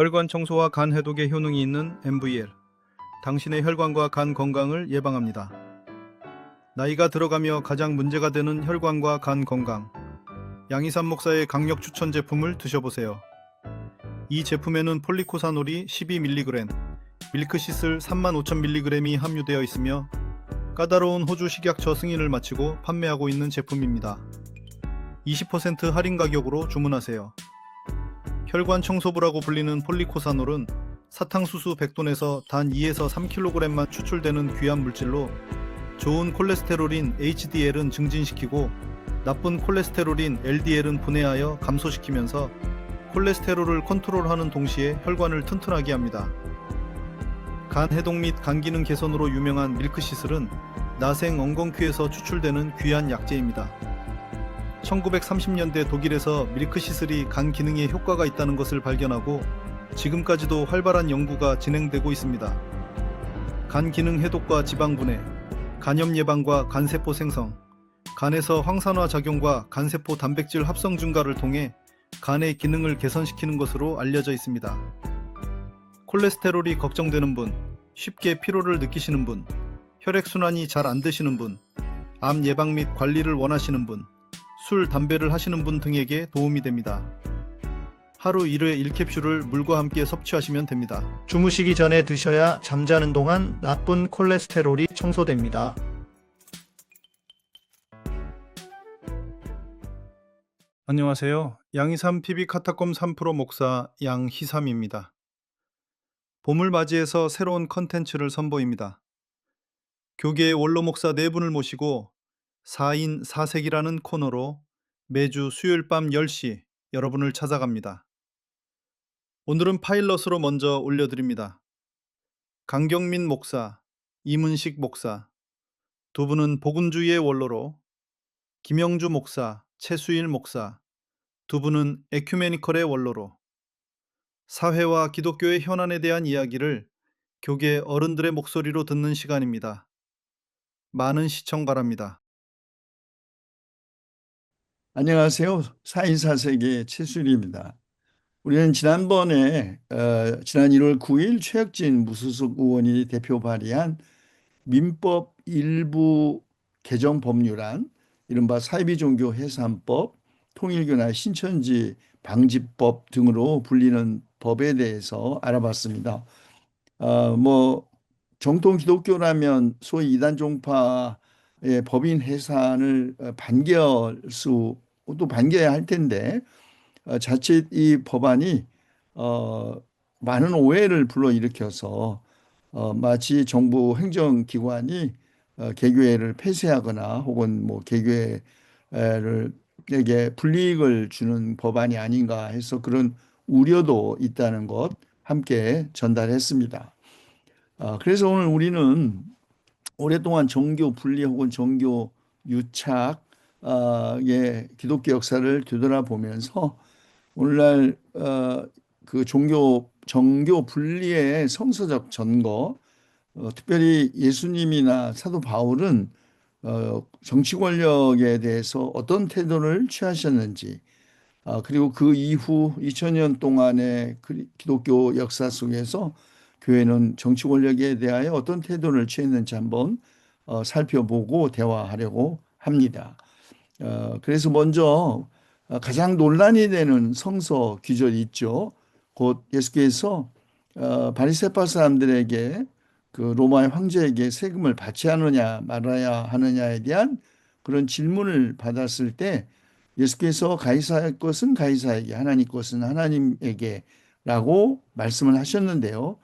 혈관 청소와 간 해독에 효능이 있는 MVL. 당신의 혈관과 간 건강을 예방합니다. 나이가 들어가며 가장 문제가 되는 혈관과 간 건강. 양희삼 목사의 강력 추천 제품을 드셔보세요. 이 제품에는 폴리코사놀이 12mg, 밀크시슬 35,000mg이 함유되어 있으며 까다로운 호주 식약처 승인을 마치고 판매하고 있는 제품입니다. 20% 할인 가격으로 주문하세요. 혈관 청소부라고 불리는 폴리코사놀은 사탕수수 100돈에서 단 2에서 3kg만 추출되는 귀한 물질로 좋은 콜레스테롤인 HDL은 증진시키고 나쁜 콜레스테롤인 LDL은 분해하여 감소시키면서 콜레스테롤을 컨트롤하는 동시에 혈관을 튼튼하게 합니다. 간 해독 및 간 기능 개선으로 유명한 밀크시슬은 나생 엉겅퀴에서 추출되는 귀한 약재입니다. 1930년대 독일에서 밀크시슬이 간 기능에 효과가 있다는 것을 발견하고 지금까지도 활발한 연구가 진행되고 있습니다. 간 기능 해독과 지방 분해, 간염 예방과 간세포 생성, 간에서 황산화 작용과 간세포 단백질 합성 증가를 통해 간의 기능을 개선시키는 것으로 알려져 있습니다. 콜레스테롤이 걱정되는 분, 쉽게 피로를 느끼시는 분, 혈액순환이 잘 안 되시는 분, 암 예방 및 관리를 원하시는 분, 술, 담배를 하시는 분 등에게 도움이 됩니다. 하루 1회 1캡슐을 물과 함께 섭취하시면 됩니다. 주무시기 전에 드셔야 잠자는 동안 나쁜 콜레스테롤이 청소됩니다. 안녕하세요. 양희삼 TV 카타콤 3프로 목사 양희삼입니다. 봄을 맞이해서 새로운 컨텐츠를 선보입니다. 교계의 원로 목사 4분을 모시고 4인 4색이라는 코너로 매주 수요일 밤 10시 여러분을 찾아갑니다. 오늘은 파일럿으로 먼저 올려드립니다. 강경민 목사, 이문식 목사, 두 분은 복음주의의 원로로, 김영주 목사, 최수일 목사, 두 분은 에큐메니컬의 원로로 사회와 기독교의 현안에 대한 이야기를 교계 어른들의 목소리로 듣는 시간입니다. 많은 시청 바랍니다. 안녕하세요. 4인 4색의 최수일입니다. 우리는 지난번에 지난 1월 9일 최혁진 무소속 의원이 대표 발의한 민법 일부 개정 법률안, 이른바 사이비종교 해산법, 통일교나 신천지 방지법 등으로 불리는 법에 대해서 알아봤습니다. 정통 기독교라면 소위 이단 종파의 법인 해산을 또 반겨야 할 텐데, 자칫 이 법안이 많은 오해를 불러일으켜서 마치 정부 행정기관이 개교회를 폐쇄하거나 혹은 개교회에게 불이익을 주는 법안이 아닌가 해서 그런 우려도 있다는 것 함께 전달했습니다. 그래서 오늘 우리는 오랫동안 종교 분리 혹은 종교 유착의 기독교 역사를 되돌아보면서 오늘날 그 정교 분리의 성서적 전거, 특별히 예수님이나 사도 바울은 정치 권력에 대해서 어떤 태도를 취하셨는지, 그리고 그 이후 2000년 동안의 기독교 역사 속에서 교회는 정치 권력에 대하여 어떤 태도를 취했는지 한번 살펴보고 대화하려고 합니다. 그래서 먼저 가장 논란이 되는 성서 규절이 있죠. 곧 예수께서 바리새파 사람들에게 그 로마의 황제에게 세금을 받지 않느냐 말아야 하느냐에 대한 그런 질문을 받았을 때 예수께서 가이사의 것은 가이사에게, 하나님 것은 하나님에게 라고 말씀을 하셨는데요.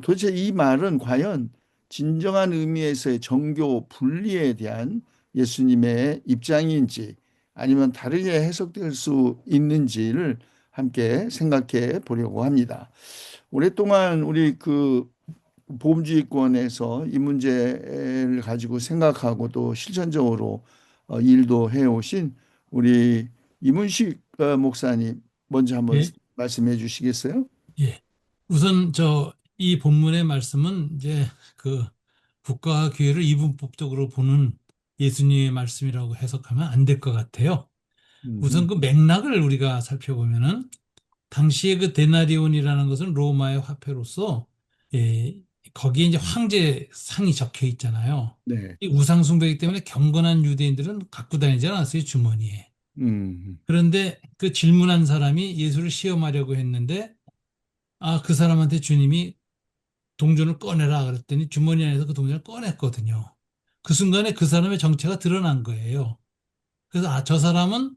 도대체 이 말은 과연 진정한 의미에서의 정교 분리에 대한 예수님의 입장인지 아니면 다르게 해석될 수 있는지를 함께 생각해 보려고 합니다. 오랫동안 우리 그 보험주의권에서 이 문제를 가지고 생각하고 또 실천적으로 일도 해오신 우리 이문식 목사님 먼저 한번 예, 말씀해 주시겠어요? 예. 우선 이 본문의 말씀은 이제 그 국가와 교회를 이분법적으로 보는 예수님의 말씀이라고 해석하면 안 될 것 같아요. 우선 그 맥락을 우리가 살펴보면은 당시에 그 데나리온이라는 것은 로마의 화폐로서 예, 거기에 이제 황제 상이 적혀 있잖아요. 네. 이 우상 숭배이기 때문에 경건한 유대인들은 갖고 다니지 않았어요, 주머니에. 음, 그런데 그 질문한 사람이 예수를 시험하려고 했는데 그 사람한테 주님이 동전을 꺼내라 그랬더니 주머니 안에서 그 동전을 꺼냈거든요. 그 순간에 그 사람의 정체가 드러난 거예요. 그래서 저 사람은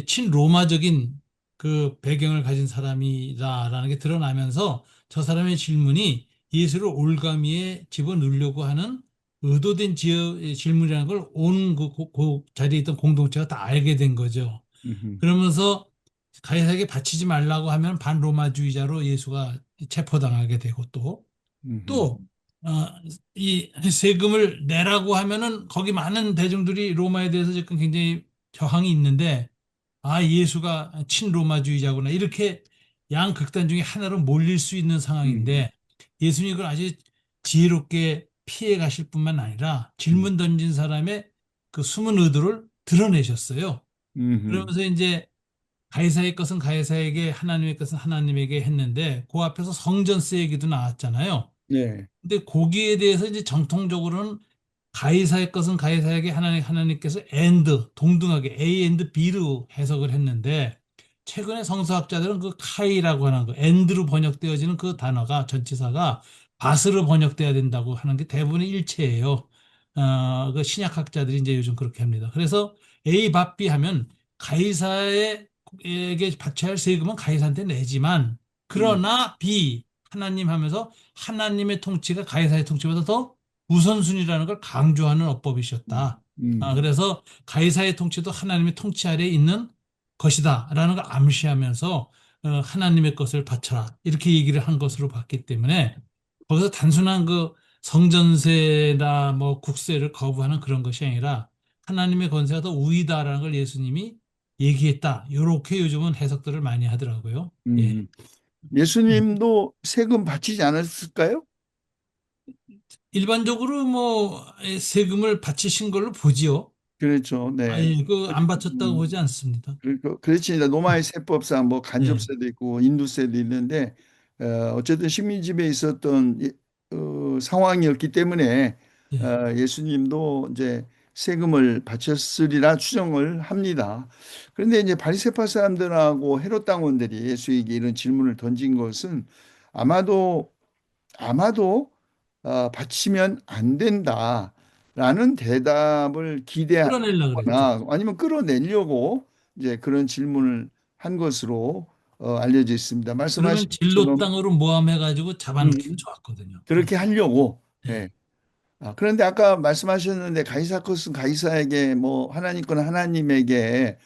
친로마적인 그 배경을 가진 사람이다라는 게 드러나면서 저 사람의 질문이 예수를 올가미에 집어넣으려고 하는 의도된 질문이라는 걸 온 그 자리에 있던 공동체가 다 알게 된 거죠. 음, 그러면서 가이사에게 바치지 말라고 하면 반로마주의자로 예수가 체포당하게 되고 음, 또, 어, 이 세금을 내라고 하면은 거기 많은 대중들이 로마에 대해서 지금 굉장히 저항이 있는데 예수가 친로마주의자구나. 이렇게 양극단 중에 하나로 몰릴 수 있는 음, 상황인데 예수님이 그걸 아주 지혜롭게 피해 가실 뿐만 아니라 음, 질문 던진 사람의 그 숨은 의도를 드러내셨어요. 음, 그러면서 이제 가이사의 것은 가이사에게 하나님의 것은 하나님에게 했는데 그 앞에서 성전세 얘기도 나왔잖아요. 네. 근데 거기에 대해서 이제 정통적으로는 가이사의 것은 가이사에게 하나님께서 동등하게 A and B로 해석을 했는데 최근에 성서학자들은 그 카이라고 하는 거 and로 번역되어지는 그 단어가 전치사가 밭으로 번역돼야 된다고 하는 게 대부분의 일체예요. 그 신약학자들이 이제 요즘 그렇게 합니다. 그래서 A 밭 B 하면 가이사에게 바쳐야 할 세금은 가이사한테 내지만 음, 그러나 B 하나님 하면서 하나님의 통치가 가이사의 통치보다 더 우선순위라는 걸 강조하는 어법이셨다. 음, 그래서 가이사의 통치도 하나님의 통치 아래에 있는 것이다라는 걸 암시하면서 하나님의 것을 바쳐라 이렇게 얘기를 한 것으로 봤기 때문에 거기서 단순한 그 성전세나 뭐 국세를 거부하는 그런 것이 아니라 하나님의 권세가 더 우위다라는 걸 예수님이 얘기했다. 이렇게 요즘은 해석들을 많이 하더라고요. 예. 음. 음. 예수님도 세금 바치지 않았을까요? 일반적으로 뭐 세금을 바치신 걸로 보지요. 그렇죠. 네. 아니, 그 안 바쳤다고 보지 않습니다. 그렇지. 로마의 세법상 뭐 예, 간접세도 있고 인두세도 있는데 어쨌든 식민지배에 있었던 상황이었기 때문에 예. 예수님도 이제 세금을 바쳤으리라 추정을 합니다. 그런데 이제 바리새파 사람들하고 헤롯 당원들이 예수에게 이런 질문을 던진 것은 아마도 아마도 바치면 안 된다라는 대답을 끌어내려고 그랬죠. 기대하거나 아니면 끌어내려고 이제 그런 질문을 한 것으로 알려져 있습니다. 말씀하신 그러면 진로 것처럼 땅으로 모함해가지고 잡아놓기가 음, 좋았거든요. 그렇게 하려고. 예. 예. 그런데 아까 말씀하셨는데 가이사 것은 가이사에게 뭐 하나님 건 하나님에게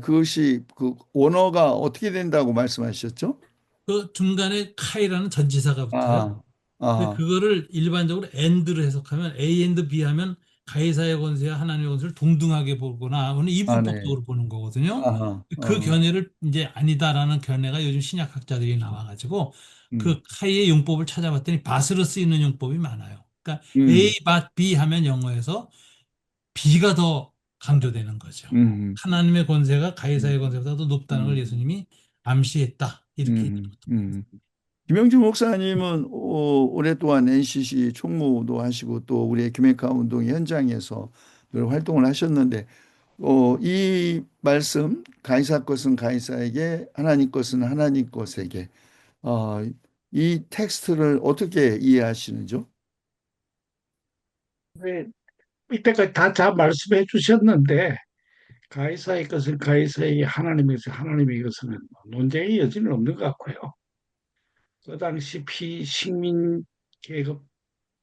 그것이 그 원어가 어떻게 된다고 말씀하셨죠? 그 중간에 카이라는 전치사가 붙어요. 아, 근데 아, 그거를 일반적으로 and로 해석하면 A and B 하면 가이사의 권세와 하나님의 권세를 동등하게 보거나 오늘 네. 이분법적으로 보는 거거든요. 아하, 그 견해를 이제 아니다라는 견해가 요즘 신약학자들이 나와가지고 음, 그 카이의 용법을 찾아봤더니 밭으로 쓰이는 용법이 많아요. 그러니까 A, 음, 밭, B 하면 영어에서 B가 더 강조되는 거죠. 음, 하나님의 권세가 가이사의 음, 권세보다 더 높다는 걸 음, 예수님이 암시했다. 이렇게 음, 음. 김영주 목사님은 오랫동안 NCC 총무도 하시고 또 우리 에큐메카 운동 현장에서 늘 활동을 하셨는데 이 말씀 가이사 것은 가이사에게 하나님 것은 하나님 것에게 어, 이 텍스트를 어떻게 이해하시는죠? 네, 이때까지 다 말씀해 주셨는데 가이사의 것은 가이사에게 하나님의 것은 하나님의 것은 논쟁의 여지는 없는 것 같고요. 그 당시 피식민 계급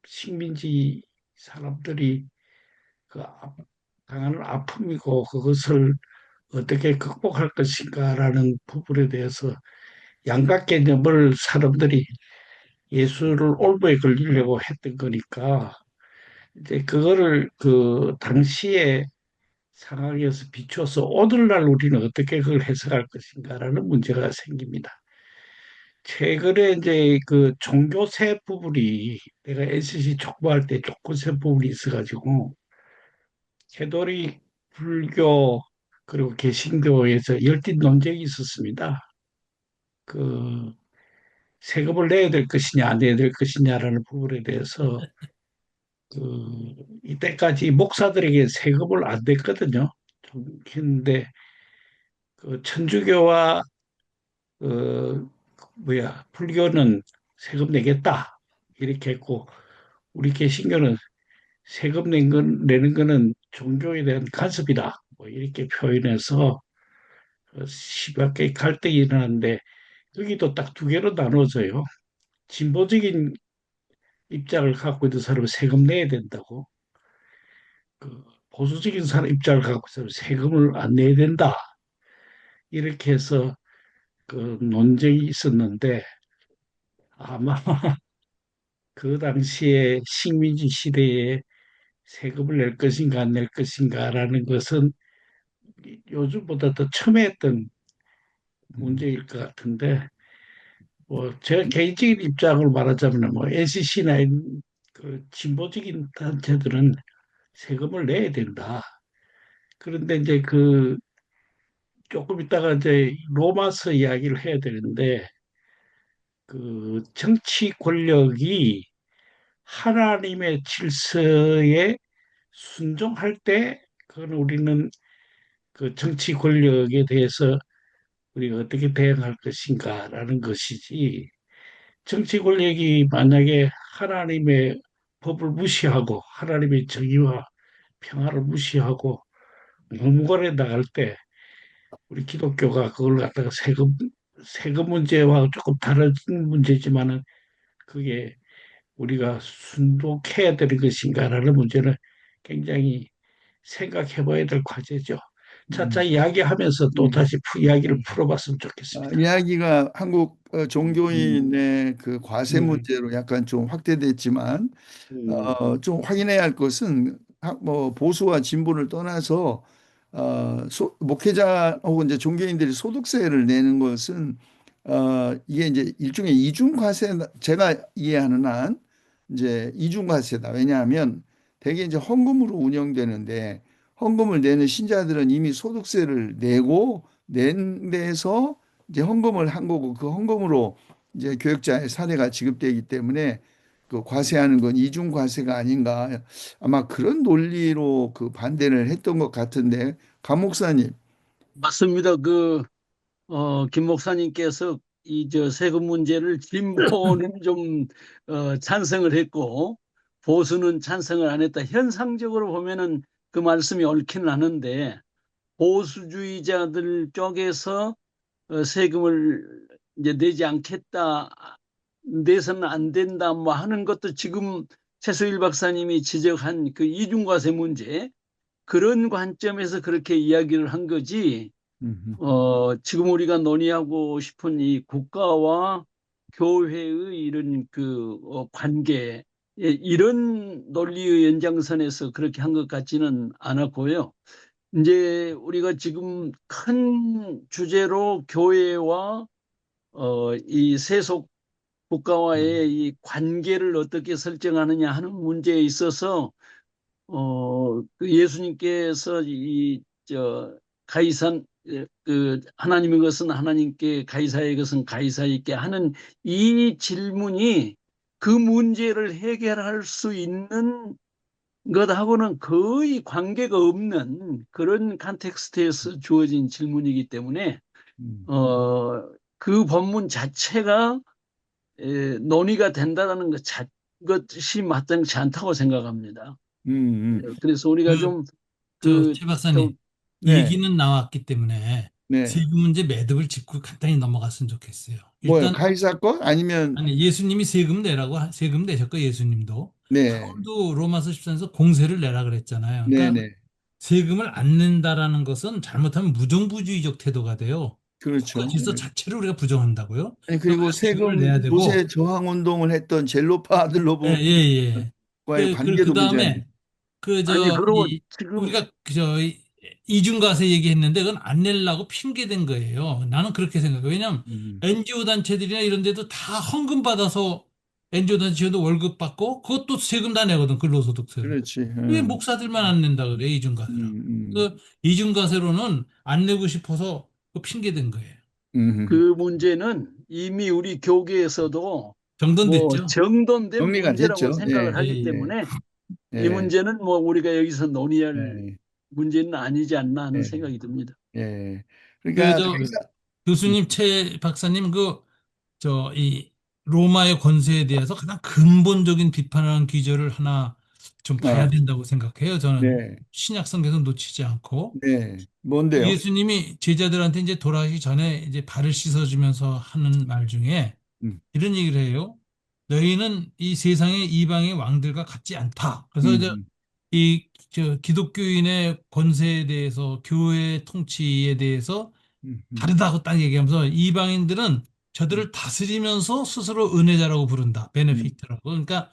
식민지 사람들이 당하는 아픔이고 그것을 어떻게 극복할 것인가라는 부분에 대해서 양각 개념을 사람들이 예수를 올무에 걸리려고 했던 거니까 이제 그거를 그 당시에 상황에서 비춰서 오늘날 우리는 어떻게 그걸 해석할 것인가라는 문제가 생깁니다. 최근에 이제 그 종교세 부분이 내가 NCC 촉구할 때 종교세 부분이 있어가지고 캐도릭 불교 그리고 개신교에서 열띤 논쟁이 있었습니다. 그 세금을 내야 될 것이냐 안 내야 될 것이냐라는 부분에 대해서 그 이때까지 목사들에게 세금을 안 냈거든요. 좀 했는데 그 천주교와 그 뭐야 불교는 세금 내겠다 이렇게 했고 우리 개신교는 세금 내는 거는 종교에 대한 간섭이다 뭐 이렇게 표현해서 심하게 갈등이 일어났는데 여기도 딱 두 개로 나눠져요. 진보적인 입장을 갖고 있는 사람은 세금 내야 된다고 그 보수적인 사람 입장을 갖고 있으면 세금을 안 내야 된다. 이렇게 해서 그 논쟁이 있었는데 아마 그 당시에 식민지 시대에 세금을 낼 것인가 안 낼 것인가라는 것은 요즘보다 더 첨예했던 문제일 것 같은데 뭐 제 개인적인 입장을 말하자면 뭐 NCC나 그 진보적인 단체들은 세금을 내야 된다. 그런데 이제 그 조금 있다가 이제 로마서 이야기를 해야 되는데 그 정치 권력이 하나님의 질서에 순종할 때 그건 우리는 그 정치 권력에 대해서 우리가 어떻게 대응할 것인가라는 것이지 정치 권력이 만약에 하나님의 법을 무시하고 하나님의 정의와 평화를 무시하고 막무가내 나갈 때 우리 기독교가 그걸 갖다가 세금 문제와 조금 다른 문제지만은 그게 우리가 순종해야 되는 것인가라는 문제는 굉장히 생각해 봐야 될 과제죠. 차차 음, 이야기하면서 또 음. 다시 이야기를 풀어봤으면 좋겠습니다. 이야기가 한국 음, 종교인의 그 과세 음, 문제로 약간 좀 확대됐지만 음, 좀 확인해야 할 것은 뭐 보수와 진보를 떠나서 목회자 혹은 이제 종교인들이 소득세를 내는 것은 이게 이제 일종의 이중과세 제가 이해하는 한 이제 이중과세다. 왜냐하면 대개 이제 헌금으로 운영되는데 헌금을 내는 신자들은 이미 소득세를 내고 낸 데서 이제 헌금을 한 거고 그 헌금으로 이제 교역자의 사례가 지급되기 때문에 그 과세하는 건 이중 과세가 아닌가 아마 그런 논리로 그 반대를 했던 것 같은데 강 목사님. 맞습니다. 김 목사님께서 저 세금 문제를 진보는 좀, 찬성을 했고, 보수는 찬성을 안 했다. 현상적으로 보면은 그 말씀이 옳기는 하는데, 보수주의자들 쪽에서 세금을 이제 내지 않겠다, 내서는 안 된다, 뭐 하는 것도 지금 최소일 박사님이 지적한 그 이중과세 문제, 그런 관점에서 그렇게 이야기를 한 거지, 음, 지금 우리가 논의하고 싶은 이 국가와 교회의 이런 관계, 예, 이런 논리의 연장선에서 그렇게 한 것 같지는 않았고요. 이제 우리가 지금 큰 주제로 교회와 이 세속 국가와의 이 관계를 어떻게 설정하느냐 하는 문제에 있어서 그 예수님께서 가이산, 하나님의 것은 하나님께, 가이사의 것은 가이사에게 하는 이 질문이 그 문제를 해결할 수 있는 것하고는 거의 관계가 없는 그런 컨텍스트에서 주어진 질문이기 때문에, 음, 그 본문 자체가 논의가 된다는 것이 마땅치 않다고 생각합니다. 음. 그래서 우리가 그, 좀, 그, 최 박사님, 좀, 네, 얘기는 나왔기 때문에 네. 세금 문제 매듭을 짚고 간단히 넘어갔으면 좋겠어요. 뭐요? 일단, 가이사 것 아니면 아니, 예수님이 세금 내라고, 세금 내셨고, 예수님도. 네, 바울도 로마서 14에서 공세를 내라 그랬잖아요. 네, 그러니까 네. 세금을 안 낸다라는 것은 잘못하면 무정부주의적 태도가 돼요. 국가 그렇죠. 질서 네. 자체를 우리가 부정한다고요. 아니 그러면 그리고 세금을 내야 세금 되고, 노세 저항 운동을 했던 젤로파 예, 아들로보과의 예, 예. 그 관계도 문제 아니에요. 다음에, 아니, 그러고 지금, 우리가, 이중과세 얘기했는데, 그건 안 내려고 핑계댄 거예요. 나는 그렇게 생각해요. 왜냐면, 음, NGO 단체들이나 이런 데도 다 헌금 받아서, NGO 단체도 월급 받고, 그것도 세금 다 내거든, 근로소득세를. 그렇지. 왜 목사들만 안 낸다 그래, 이중과세로. 음, 그, 이중과세로는 안 내고 싶어서 그 핑계댄 거예요. 그 문제는 이미 우리 교계에서도 뭐 정돈됐죠? 정돈된 정리가 문제라고 됐죠. 예, 생각을 하기 예, 때문에 이 예, 문제는 뭐 우리가 여기서 논의할 예, 문제는 아니지 않나 하는 예, 생각이 듭니다. 예. 그, 그러니까 저, 음, 교수님, 최 박사님, 이, 로마의 권세에 대해서 가장 근본적인 비판하는 기저를 하나 좀 봐야 아, 된다고 생각해요. 저는 네, 신약 성경에서 놓치지 않고. 네. 뭔데요? 예수님이 제자들한테 이제 돌아가기 전에 이제 발을 씻어주면서 하는 말 중에 음, 이런 얘기를 해요. 너희는 이 세상의 이방의 왕들과 같지 않다. 그래서 이제 음, 기독교인의 권세에 대해서 교회 통치에 대해서 음, 음, 다르다고 딱 얘기하면서 이방인들은 음, 저들을 다스리면서 스스로 은혜자라고 부른다. 음, 베네피트라고. 그러니까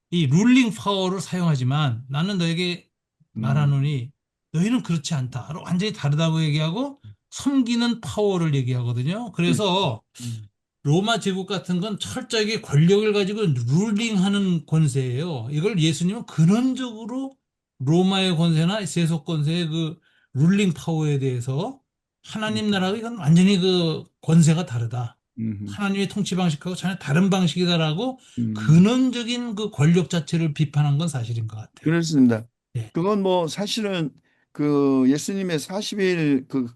이 룰링 파워를 사용하지만 나는 너에게 음, 말하노니 너희는 그렇지 않다. 완전히 다르다고 얘기하고 섬기는 파워를 얘기하거든요. 음, 그래서 음, 로마 제국 같은 건 철저하게 권력을 가지고 룰링하는 권세예요. 이걸 예수님은 근원적으로 로마의 권세나 세속 권세의 그 룰링 파워에 대해서 음, 하나님 나라가 이건 완전히 그 권세가 다르다. 음, 하나님의 통치 방식하고 전혀 다른 방식이다라고 음. 근원적인 그 권력 자체를 비판한 건 사실인 것 같아요. 그렇습니다. 예. 그건 뭐 사실은 그 예수님의 40일 그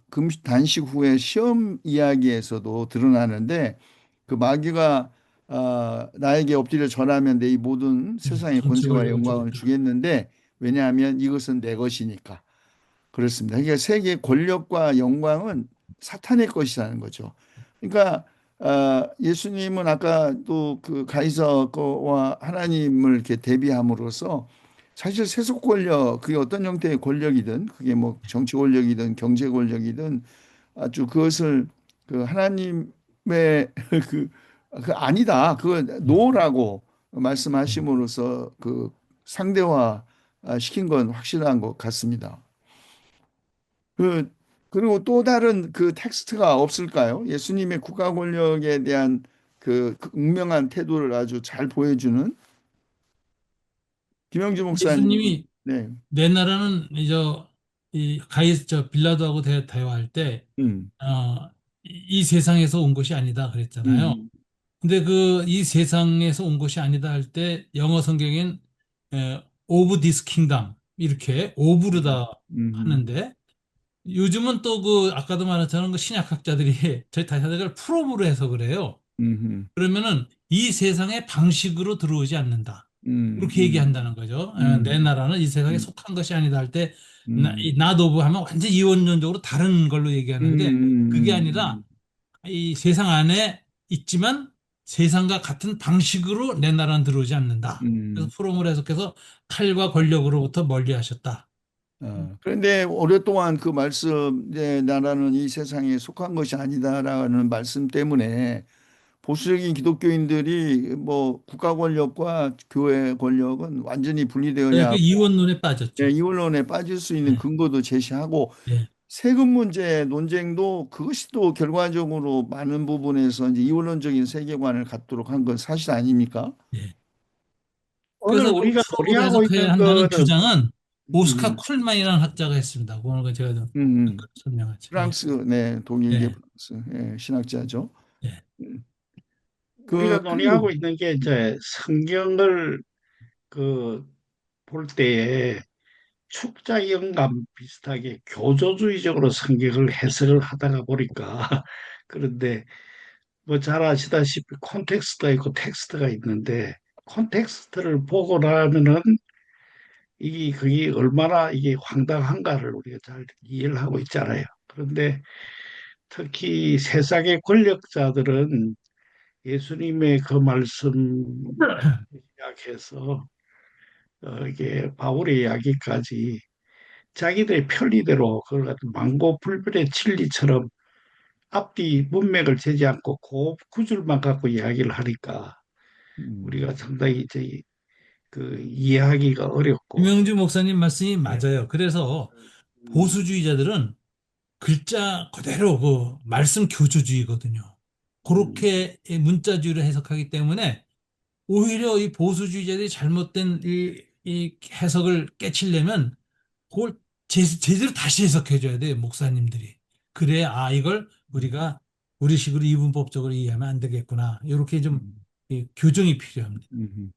단식 후에 시험 이야기에서도 드러나는데 그 마귀가 나에게 엎드려 절하면 내 이 모든 세상의 전체 권세와 권력을 영광을 주겠다. 주겠는데 왜냐하면 이것은 내 것이니까. 그렇습니다. 그러니까 세계 권력과 영광은 사탄의 것이라는 거죠. 그러니까 예수님은 아까 또 그 가이사 거와 하나님을 이렇게 대비함으로써 사실 세속 권력, 그게 어떤 형태의 권력이든 그게 뭐 정치 권력이든 경제 권력이든 아주 그것을 그 하나님의 그, 그 아니다. 그거 음, 노라고 음. 말씀하심으로써 그 상대화 시킨 건 확실한 것 같습니다. 그, 그리고 또 다른 그 텍스트가 없을까요? 예수님의 국가 권력에 대한 그 응명한 태도를 아주 잘 보여주는 김영주 목사님. 예수님이 네. 내 나라는 이 가이스 빌라도하고 대화할 때 음, 이 세상에서 온 것이 아니다 그랬잖아요. 음, 근데 이 세상에서 온 것이 아니다 할 때 영어 성경엔 of this kingdom 이렇게 음, 오브르다 음, 하는데 요즘은 또 아까도 말했처럼 그 신약학자들이 저희 다시다들 프롬으로 해서 그래요. 음, 그러면은 이 세상의 방식으로 들어오지 않는다. 음, 그렇게 음, 얘기한다는 거죠. 내 음, 나라는 이 세상에 음, 속한 것이 아니다 할 때, 음, 이 not of 하면 완전 이원론적으로 다른 걸로 얘기하는데, 그게 아니라 음, 이 세상 안에 있지만 세상과 같은 방식으로 내 나라는 들어오지 않는다. 그래서 음. 프롬을 해석해서 칼과 권력으로부터 멀리 하셨다. 그런데 오랫동안 그 말씀, 내 나라는 이 세상에 속한 것이 아니다라는 말씀 때문에 보수적인 기독교인들이 뭐 국가 권력과 교회 권력은 완전히 네, 그 분리되어야 하고 이원론에 빠졌죠. 이원론에 빠질 수 있는 네, 근거도 제시하고 네, 세금 문제 논쟁도 그것이 또 결과적으로 많은 부분에서 이제 이원론적인 세계관을 갖도록 한 건 사실 아닙니까? 네. 오늘 그래서 우리가 프롬으로 논의하고 해석해야 있는 한다는 거는 주장은 오스카 음, 쿨만이라는 학자가 했습니다. 그거는 제가 좀 음. 설명하죠. 예, 프랑스, 네, 독일계 예, 프랑스, 신학자죠. 예. 음. 우리가 그리고 논의하고 있는 게 이제 성경을 그 볼 때에 축자 영감 비슷하게 교조주의적으로 성경을 해석을 하다가 보니까 그런데 뭐 잘 아시다시피 콘텍스트가 있고 텍스트가 있는데 콘텍스트를 보고 나면은 이게 그게 얼마나 이게 황당한가를 우리가 잘 이해를 하고 있잖아요. 그런데 특히 세상의 권력자들은 예수님의 그 말씀 시작해서 이게 바울의 이야기까지 자기들의 편리대로 그걸 갖다 망고불변의 진리처럼 앞뒤 문맥을 재지 않고 그 구절만 갖고 이야기를 하니까 음, 우리가 상당히 이제 그 이해하기가 어렵고 유명주 목사님 말씀이 예. 맞아요. 그래서 음, 보수주의자들은 글자 그대로 말씀 교조주의거든요. 음, 그렇게 문자주의를 해석하기 때문에 오히려 이 보수주의자들이 잘못된 이 해석을 깨치려면 그걸 제대로 다시 해석해줘야 돼요, 목사님들이. 그래야, 이걸 우리가 우리식으로 이분법적으로 이해하면 안 되겠구나. 이렇게 좀 음, 교정이 필요합니다. 음.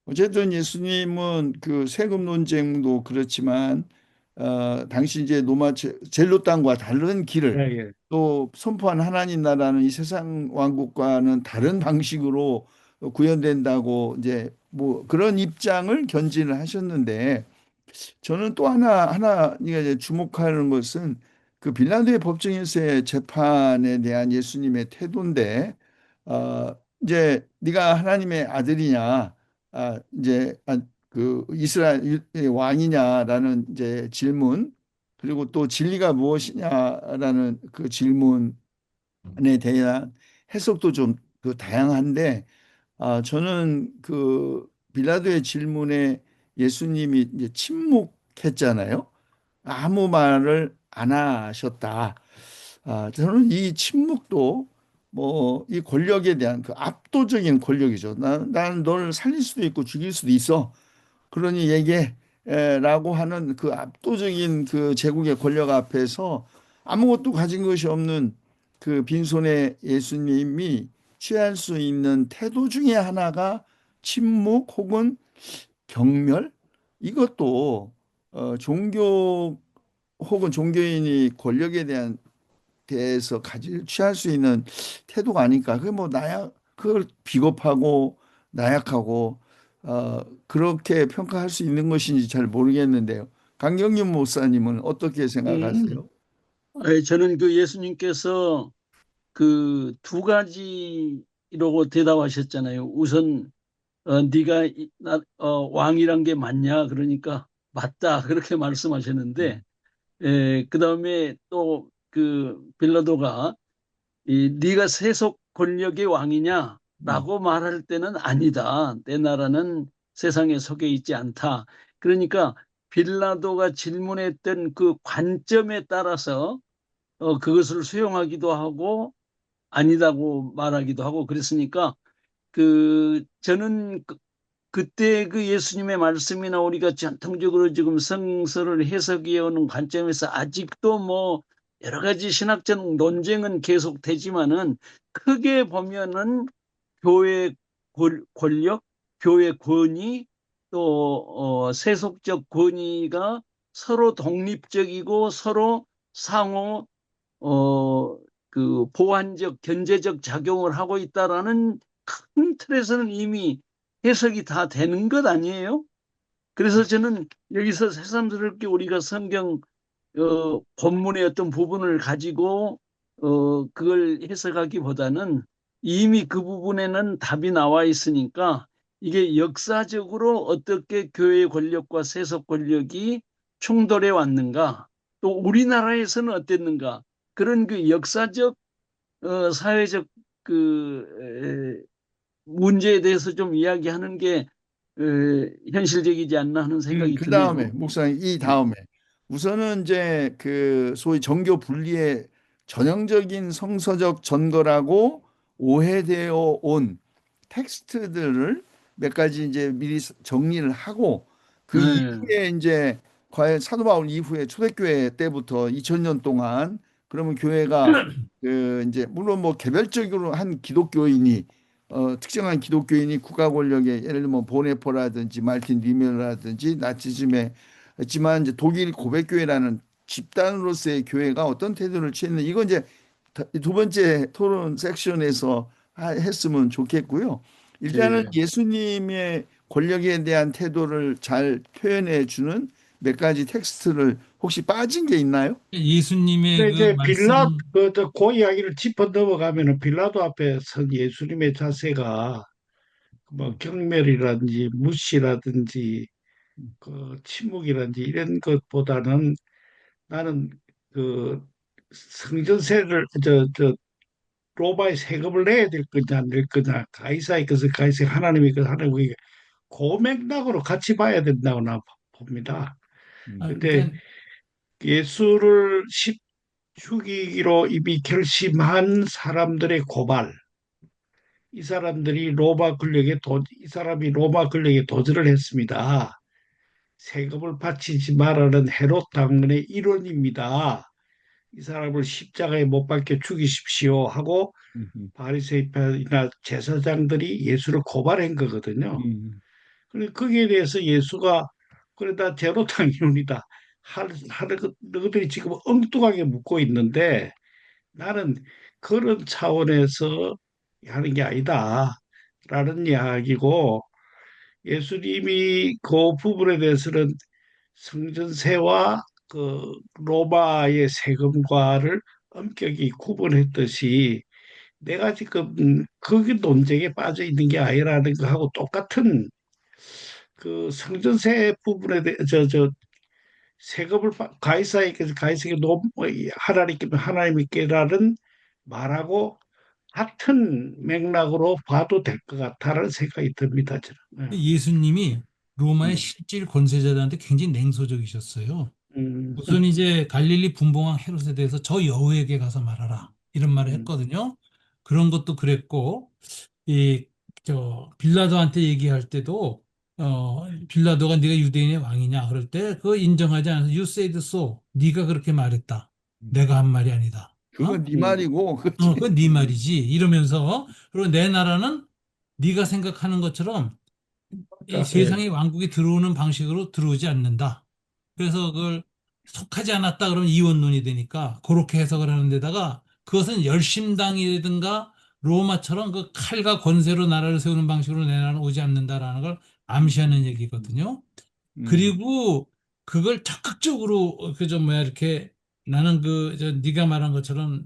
어쨌든 예수님은 그 세금 논쟁도 그렇지만 당시 이제 로마 젤로 땅과 다른 예, 길을 예. 또 선포한 하나님 나라는 이 세상 왕국과는 다른 방식으로 구현된다고 이제 뭐 그런 입장을 견지를 하셨는데 저는 또 하나 이제 주목하는 것은 그 빌라도의 법정에서의 재판에 대한 예수님의 태도인데 이제 네가 하나님의 아들이냐 이제 그 이스라엘 왕이냐라는 이제 질문 그리고 또 진리가 무엇이냐라는 그 질문에 대한 해석도 좀 그 다양한데 저는 그 빌라도의 질문에 예수님이 이제 침묵했잖아요. 아무 말을 안 하셨다. 저는 이 침묵도 뭐 이 권력에 대한 그 압도적인 권력이죠. 나는 널 살릴 수도 있고 죽일 수도 있어. 그러니 얘기해. 라고 하는 그 압도적인 그 제국의 권력 앞에서 아무것도 가진 것이 없는 그 빈손의 예수님이 취할 수 있는 태도 중에 하나가 침묵 혹은 경멸? 이것도 종교 혹은 종교인이 권력에 대해서 취할 수 있는 태도가 아닐까. 그게 뭐 그걸 비겁하고 나약하고 그렇게 평가할 수 있는 것인지 잘 모르겠는데요. 강경윤 목사님은 어떻게 생각하세요? 저는 그 예수님께서 그 두 가지로 대답하셨잖아요. 우선 네가 왕이란 게 맞냐? 그러니까 맞다. 그렇게 말씀하셨는데 음, 그다음에 또 그 빌라도가 네가 세속 권력의 음, 왕이냐라고 말할 때는 아니다. 내 나라는 세상에 속해 있지 않다. 그러니까 빌라도가 질문했던 그 관점에 따라서 그것을 수용하기도 하고 아니다고 말하기도 하고 그랬으니까 저는 그때 그 예수님의 말씀이나 우리가 전통적으로 지금 성서를 해석해 오는 관점에서 아직도 뭐 여러 가지 신학적 논쟁은 계속되지만은 크게 보면은 교회 권력, 교회 권위 또 세속적 권위가 서로 독립적이고 서로 상호 어, 보완적, 견제적 작용을 하고 있다라는 큰 틀에서는 이미 해석이 다 되는 것 아니에요? 그래서 저는 여기서 새삼스럽게 우리가 성경 본문의 어떤 부분을 가지고 그걸 해석하기보다는 이미 그 부분에는 답이 나와 있으니까 이게 역사적으로 어떻게 교회 권력과 세속 권력이 충돌해 왔는가, 또 우리나라에서는 어땠는가, 그런 그 역사적 사회적 문제에 대해서 좀 이야기하는 게 현실적이지 않나 하는 생각이 그 다음에 드네요. 목사님 이 네. 다음에 우선은 이제 그 소위 정교 분리의 전형적인 성서적 전거라고 오해되어 온 텍스트들을 몇 가지 이제 미리 정리를 하고 그 네. 이후에 이제 과연 사도 바울 이후에 초대교회 때부터 2000년 동안 그러면 교회가 그 이제 물론 뭐 개별적으로 한 기독교인이 특정한 기독교인이 국가 권력에 예를 들면 보네포라든지 말틴 리메라든지 나치즘에 했지만 이제 독일 고백교회라는 집단으로서의 교회가 어떤 태도를 취했는 이건 이제 두 번째 토론 섹션에서 했으면 좋겠고요. 일단은 예. 예수님의 권력에 대한 태도를 잘 표현해 주는 몇 가지 텍스트를 혹시 빠진 게 있나요? 예수님의 근데 그 이제 말씀, 그 이야기를 짚어 넘어가면은 빌라도 앞에 선 예수님의 자세가 뭐 경멸이라든지 무시라든지 그 침묵이라든지 이런 것보다는 나는 그 성전세를 로마에 세금을 내야 될 거냐 안 될 거냐 가이사의 것을 가이사 하나님의 것 하나님의 그 맥락으로 같이 봐야 된다고 나 봅니다. 근데 그러니까 예수를 죽이기로 이미 결심한 사람들의 고발, 이 사람이 로마 권력에 도전을 했습니다. 세금을 바치지 말라는 헤롯 당군의 일원입니다. 이 사람을 십자가에 못 박혀 죽이십시오 하고 음, 바리새인이나 제사장들이 예수를 고발한 거거든요. 음, 그래 거기에 대해서 예수가 그래 나 제로당이옵니다. 너희들이 지금 엉뚱하게 묻고 있는데 나는 그런 차원에서 하는 게 아니다. 라는 이야기고 예수님이 그 부분에 대해서는 성전세와 그 로마의 세금과를 엄격히 구분했듯이 내가 지금 그 논쟁에 빠져 있는 게 아니라는 거하고 똑같은 그 성전세 부분에 대해 저 세금을 가이사에게서 가이사에게 하나님께 하나님께라는 말하고 같은 맥락으로 봐도 될 것 같다는 생각이 듭니다. 저는. 예수님이 로마의 음, 실질 권세자들한테 굉장히 냉소적이셨어요. 음, 우선 이제 갈릴리 분봉왕 헤롯에 대해서 저 여우에게 가서 말하라 이런 말을 음, 했거든요. 그런 것도 그랬고 이 저 빌라도한테 얘기할 때도 빌라도가 네가 유대인의 왕이냐 그럴 때 그거 인정하지 않아서 You said so. 네가 그렇게 말했다. 음. 내가 한 말이 아니다. 그건 네 음, 말이고, 그치? 그건 네 말이지. 이러면서 그리고 내 나라는 네가 생각하는 것처럼 이 예. 세상의 왕국이 들어오는 방식으로 들어오지 않는다. 그래서 그걸 속하지 않았다 그러면 이원론이 되니까 그렇게 해석을 하는 데다가 그것은 열심당이라든가 로마처럼 그 칼과 권세로 나라를 세우는 방식으로 내 나라는 오지 않는다라는 걸 암시하는 얘기거든요. 음, 그리고 그걸 적극적으로 그저 뭐야 이렇게 나는 저 네가 말한 것처럼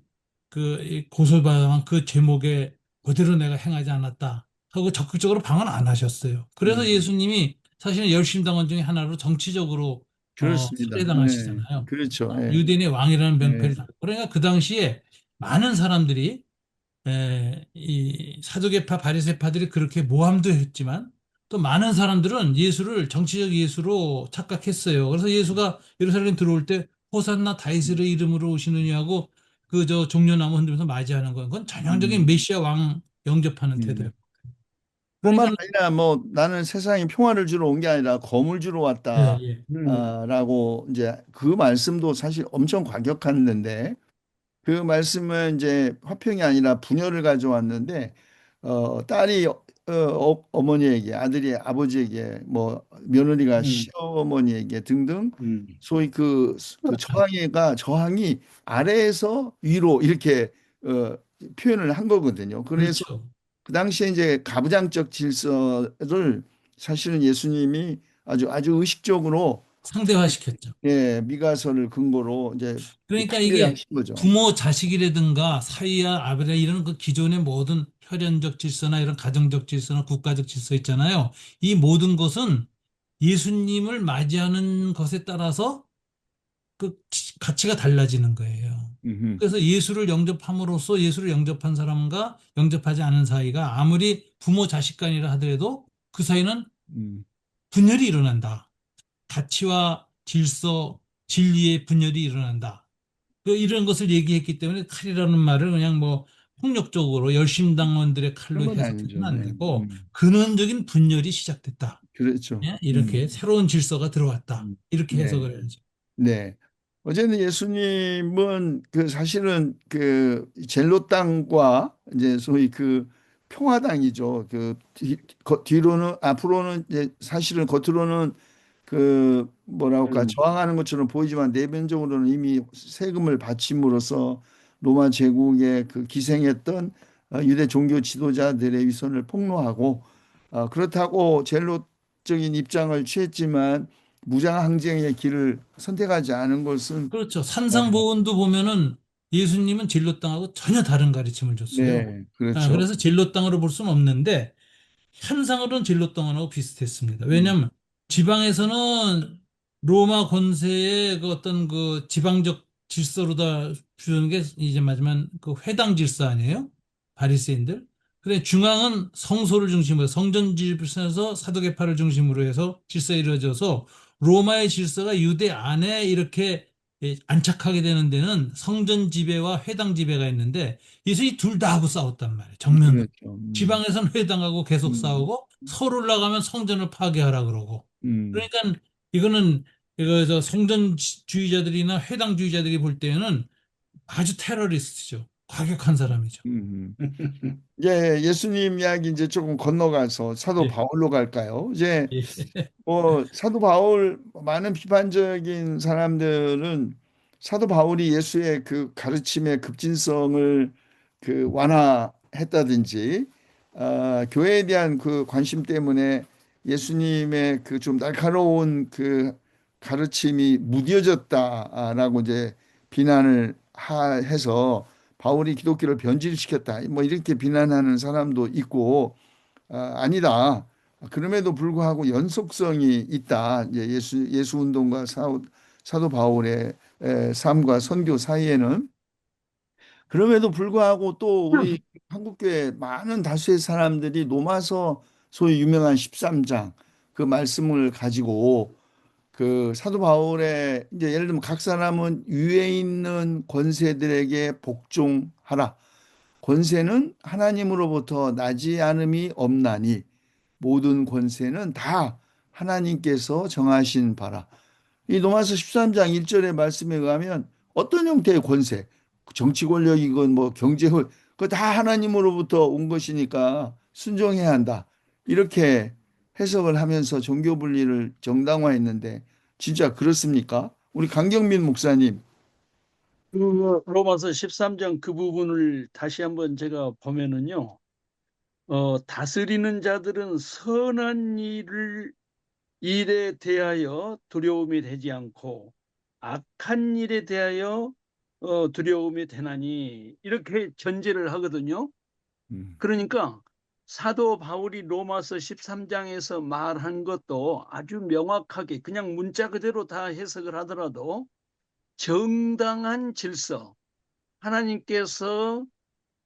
이 고소당한 그 제목에 그대로 내가 행하지 않았다 하고 적극적으로 방언 안 하셨어요. 그래서 음. 예수님이 사실은 열심당원 중에 하나로 정치적으로 그렇습니다. 네. 살해당하시잖아요. 그렇죠. 예. 유대인의 왕이라는 예. 명패를 달고 그러니까 그 당시에 많은 사람들이 이 사두개파 바리새파들이 그렇게 모함도 했지만 또 많은 사람들은 예수를 정치적 예수로 착각했어요. 그래서 예수가 예루살렘 들어올 때 호산나 다윗의 이름으로 오시느니 하고 그 저 종려나무 흔들면서 맞이하는 건 그건 전형적인 음, 메시아 왕 영접하는 태도예요. 음. 뿐만 그러니까 아니라 뭐 나는 세상에 평화를 주러 온 게 아니라 검을 주러 예, 예. 왔다라고 이제 그 말씀도 사실 엄청 과격했는데 그 말씀은 이제 화평이 아니라 분열을 가져왔는데 딸이 어머니에게 아들이 아버지에게 뭐 며느리가 음, 시어머니에게 등등 음, 소위 그 그렇죠. 저항이 아래에서 위로 이렇게 어, 표현을 한 거거든요. 그래서 그렇죠. 그 당시에 이제 가부장적 질서를 사실은 예수님이 아주 의식적으로 상대화시켰죠. 예, 미가서를 근거로 이제 그러니까 판례를 이게 하신 거죠. 부모 자식이라든가 사위와 아버지 이런 그 기존의 모든 혈연적 질서나 이런 가정적 질서나 국가적 질서 있잖아요. 이 모든 것은 예수님을 맞이하는 것에 따라서 그 가치가 달라지는 거예요. 음흠. 그래서 예수를 영접함으로써 예수를 영접한 사람과 영접하지 않은 사이가 아무리 부모 자식 간이라 하더라도 그 사이는 음, 분열이 일어난다. 가치와 질서, 진리의 분열이 일어난다. 이런 것을 얘기했기 때문에 칼이라는 말을 그냥 뭐 폭력적으로 열심당원들의 칼로 그런 건 해석해서는 아니죠. 안 네. 되고 근원적인 분열이 시작됐다. 그렇죠. 예? 이렇게 새로운 질서가 들어왔다. 이렇게 네. 해석을 해야죠. 네. 어제는 예수님은 그 사실은 그 젤로 땅과 이제 소위 그 평화당이죠. 뒤로는 앞으로는 이제 사실은 겉으로는 그 뭐라고 할까 음, 저항하는 것처럼 보이지만 내면적으로는 이미 세금을 바침으로써 로마 제국에 그 기생했던 유대 종교 지도자들의 위선을 폭로하고 그렇다고 젤로적인 입장을 취했지만 무장 항쟁의 길을 선택하지 않은 것은 그렇죠. 아, 산상보훈도 보면은 예수님은 진로 땅하고 전혀 다른 가르침을 줬어요. 네, 그렇죠. 그래서 진로 땅으로 볼 수는 없는데 현상으로는 진로동안하고 비슷했습니다. 음, 왜냐하면 지방에서는 로마 권세의 그 어떤 그 지방적 질서로다 주는 게 이제 말하자면 그 회당 질서 아니에요? 바리새인들. 근데 중앙은 성소를 중심으로 성전 질서에서 사도계파를 중심으로 해서 질서가 이루어져서 로마의 질서가 유대 안에 이렇게 안착하게 되는 데는 성전 지배와 회당 지배가 있는데 예수님이 둘 다 하고 싸웠단 말이에요. 정면으로. 그렇죠. 지방에서는 회당하고 계속 음, 싸우고 서울 올라가면 성전을 파괴하라 그러고. 음, 그러니까 이거는 이거 저 성전주의자들이나 회당주의자들이 볼 때는 아주 테러리스트죠. 과격한 사람이죠. 음. 예, 예수님 이야기 이제 조금 건너가서 사도 예, 바울로 갈까요? 이제 예, 사도 바울 많은 비판적인 사람들은 사도 바울이 예수의 그 가르침의 급진성을 그 완화했다든지 교회에 대한 그 관심 때문에 예수님의 그 좀 날카로운 그 가르침이 무뎌졌다라고 이제 비난을 해서 바울이 기독교를 변질시켰다 뭐 이렇게 비난하는 사람도 있고 아니다. 그럼에도 불구하고 연속성이 있다. 이제 예수 운동과 사도 바울의 삶과 선교 사이에는 그럼에도 불구하고 또 우리 한국교회 많은 다수의 사람들이 로마서 소위 유명한 13장 그 말씀을 가지고 그 사도 바울의 이제 예를 들면 각 사람은 위에 있는 권세들에게 복종하라. 권세는 하나님으로부터 나지 않음이 없나니 모든 권세는 다 하나님께서 정하신 바라. 이 로마서 13장 1절의 말씀에 의하면 어떤 형태의 권세, 정치 권력이건 뭐 경제 그거 다 하나님으로부터 온 것이니까 순종해야 한다. 이렇게 해석을 하면서 종교 분리를 정당화했는데 진짜 그렇습니까? 우리 강경민 목사님. 로마서 13장 그 부분을 다시 한번 제가 보면은요, 다스리는 자들은 선한 일에 대하여 두려움이 되지 않고 악한 일에 대하여 두려움이 되나니 이렇게 전제를 하거든요. 음, 그러니까 사도 바울이 로마서 13장에서 말한 것도 아주 명확하게 그냥 문자 그대로 다 해석을 하더라도 정당한 질서, 하나님께서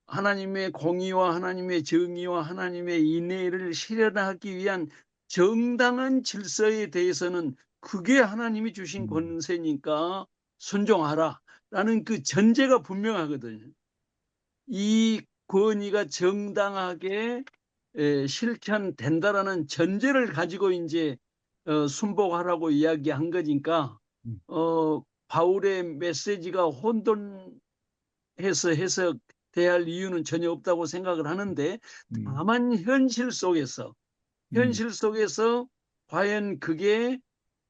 하나님의 공의와 하나님의 정의와 하나님의 인애를 실현하기 위한 정당한 질서에 대해서는 그게 하나님이 주신 음, 권세니까 순종하라 라는 그 전제가 분명하거든요. 이 권위가 정당하게 실현된다라는 전제를 가지고 이제 순복하라고 이야기한 거니까 음, 바울의 메시지가 혼돈해서 해석돼야 할 이유는 전혀 없다고 생각을 하는데 음, 다만 음, 현실 속에서 과연 그게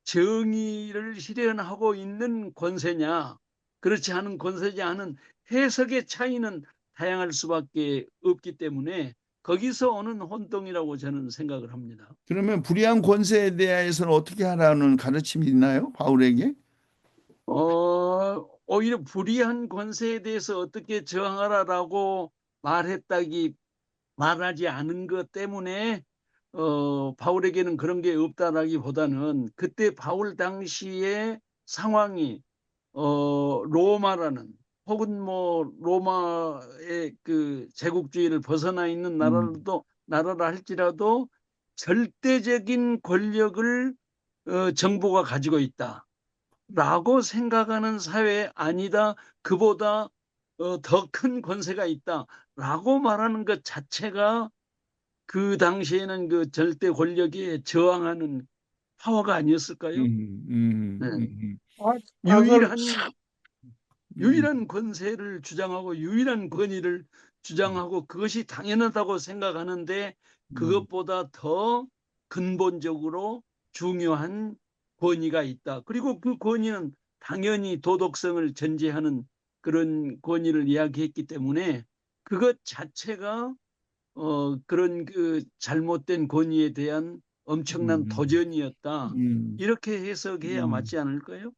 정의를 실현하고 있는 권세냐 그렇지 않은 권세지 않은 해석의 차이는 다양할 수밖에 없기 때문에 거기서 오는 혼동이라고 저는 생각을 합니다. 그러면 불의한 권세에 대해서는 어떻게 하라는 가르침이 있나요? 바울에게? 오히려 불의한 권세에 대해서 어떻게 저항하라라고 말하지 않은 것 때문에 바울에게는 그런 게 없다라기보다는 그때 바울 당시의 상황이 로마라는 혹은 뭐 로마의 그 제국주의를 벗어나 있는 음, 나라라 할지라도 절대적인 권력을 정부가 가지고 있다라고 생각하는 사회 아니다. 그보다 더 큰 권세가 있다라고 말하는 것 자체가 그 당시에는 그 절대 권력에 저항하는 파워가 아니었을까요? 네. 아, 유일한 음, 권세를 주장하고 유일한 권위를 주장하고 그것이 당연하다고 생각하는데 음, 그것보다 더 근본적으로 중요한 권위가 있다. 그리고 그 권위는 당연히 도덕성을 전제하는 그런 권위를 이야기했기 때문에 그것 자체가 그런 그 잘못된 권위에 대한 엄청난 음, 도전이었다. 음, 이렇게 해석해야 음. 맞지 않을까요?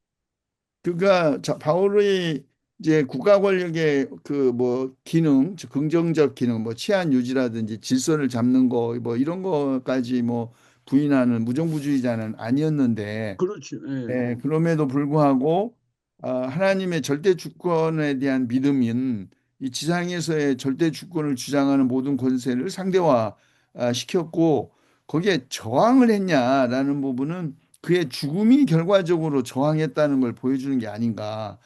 그가 바울의 이제 국가 권력의 그 뭐 기능, 즉 긍정적 기능, 뭐 치안 유지라든지 질서를 잡는 거, 뭐 이런 거까지 뭐 부인하는 무정부주의자는 아니었는데 그렇죠. 예. 그럼에도 불구하고 하나님의 절대 주권에 대한 믿음인 이 지상에서의 절대 주권을 주장하는 모든 권세를 상대화 시켰고 거기에 저항을 했냐라는 부분은 그의 죽음이 결과적으로 저항했다는 걸 보여주는 게 아닌가.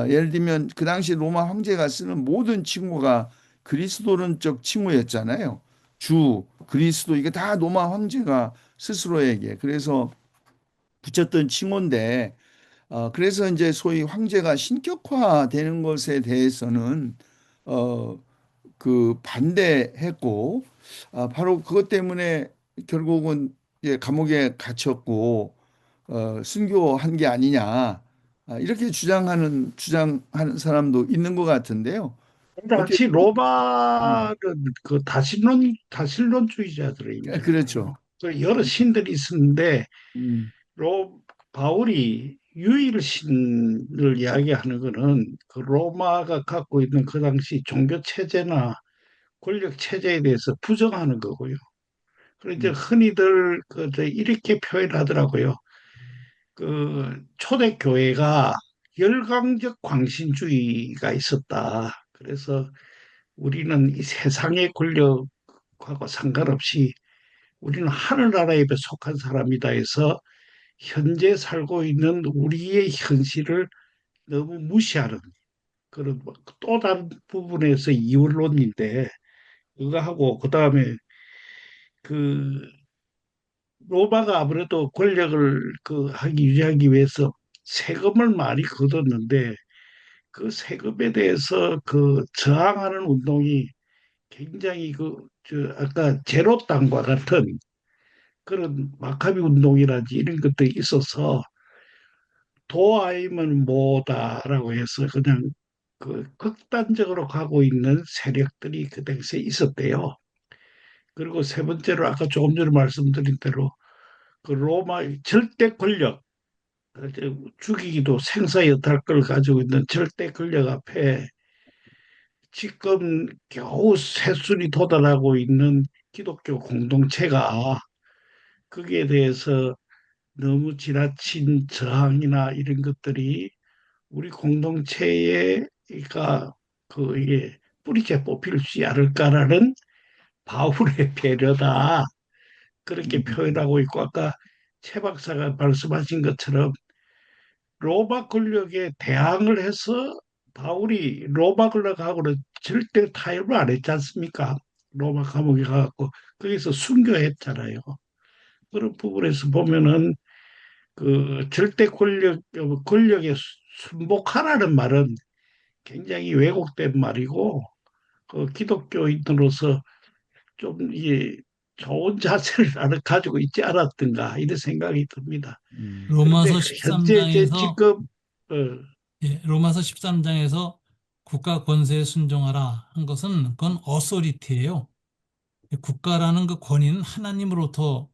예를 들면 그 당시 로마 황제가 쓰는 모든 칭호가 그리스도론적 칭호였잖아요. 주, 그리스도 이게 다 로마 황제가 스스로에게 그래서 붙였던 칭호인데 그래서 이제 소위 황제가 신격화되는 것에 대해서는 어, 반대했고, 바로 그것 때문에 결국은 감옥에 갇혔고, 순교한 게 아니냐, 이렇게 주장하는 사람도 있는 것 같은데요. 어떻게, 당시 음, 로마는 그 다신론주의자들이잖아요. 그렇죠. 그 여러 신들이 있었는데 음, 바울이 유일신을 이야기하는 것은 그 로마가 갖고 있는 그 당시 종교 체제나 권력 체제에 대해서 부정하는 거고요. 그래서 이제 음, 흔히들 이렇게 표현하더라고요. 그 초대 교회가 열강적 광신주의가 있었다. 그래서 우리는 이 세상의 권력하고 상관없이 우리는 하늘나라에 속한 사람이다 해서 현재 살고 있는 우리의 현실을 너무 무시하는 그런 또 다른 부분에서 이원론인데 그거하고 그다음에 그 로마가 아무래도 권력을 유지하기 위해서 세금을 많이 걷었는데 그 세금에 대해서 저항하는 운동이 굉장히 아까 제로땅과 같은 그런 마카비 운동이라든지 이런 것들이 있어서 도 아니면 뭐다라고 해서 그냥 극단적으로 가고 있는 세력들이 그 당시에 있었대요. 그리고 세 번째로 아까 조금 전에 말씀드린 대로 그 로마 절대 권력, 죽이기도 생사여탈 걸 가지고 있는 절대 권력 앞에 지금 겨우 셋순이 도달하고 있는 기독교 공동체가 거기에 대해서 너무 지나친 저항이나 이런 것들이 우리 공동체에가 이게 뿌리째 뽑힐지 않을까라는 바울의 배려다. 그렇게 음, 표현하고 있고 아까 최 박사가 말씀하신 것처럼 로마 권력에 대항을 해서 바울이 로마 권력하고는 절대 타협을 안 했지 않습니까? 로마 감옥에 가갖고 거기서 순교했잖아요. 그런 부분에서 보면은 절대 권력에 순복하라는 말은 굉장히 왜곡된 말이고 기독교인으로서 좀 이게 좋은 자세를 나는 가지고 있지 않았던가 이런 생각이 듭니다. 그런데 로마서 현재 제 13장에서 지금 어, 예, 로마서 13장에서 국가 권세에 순종하라 한 것은 그건 어소리티예요. 국가라는 그 권위는 하나님으로부터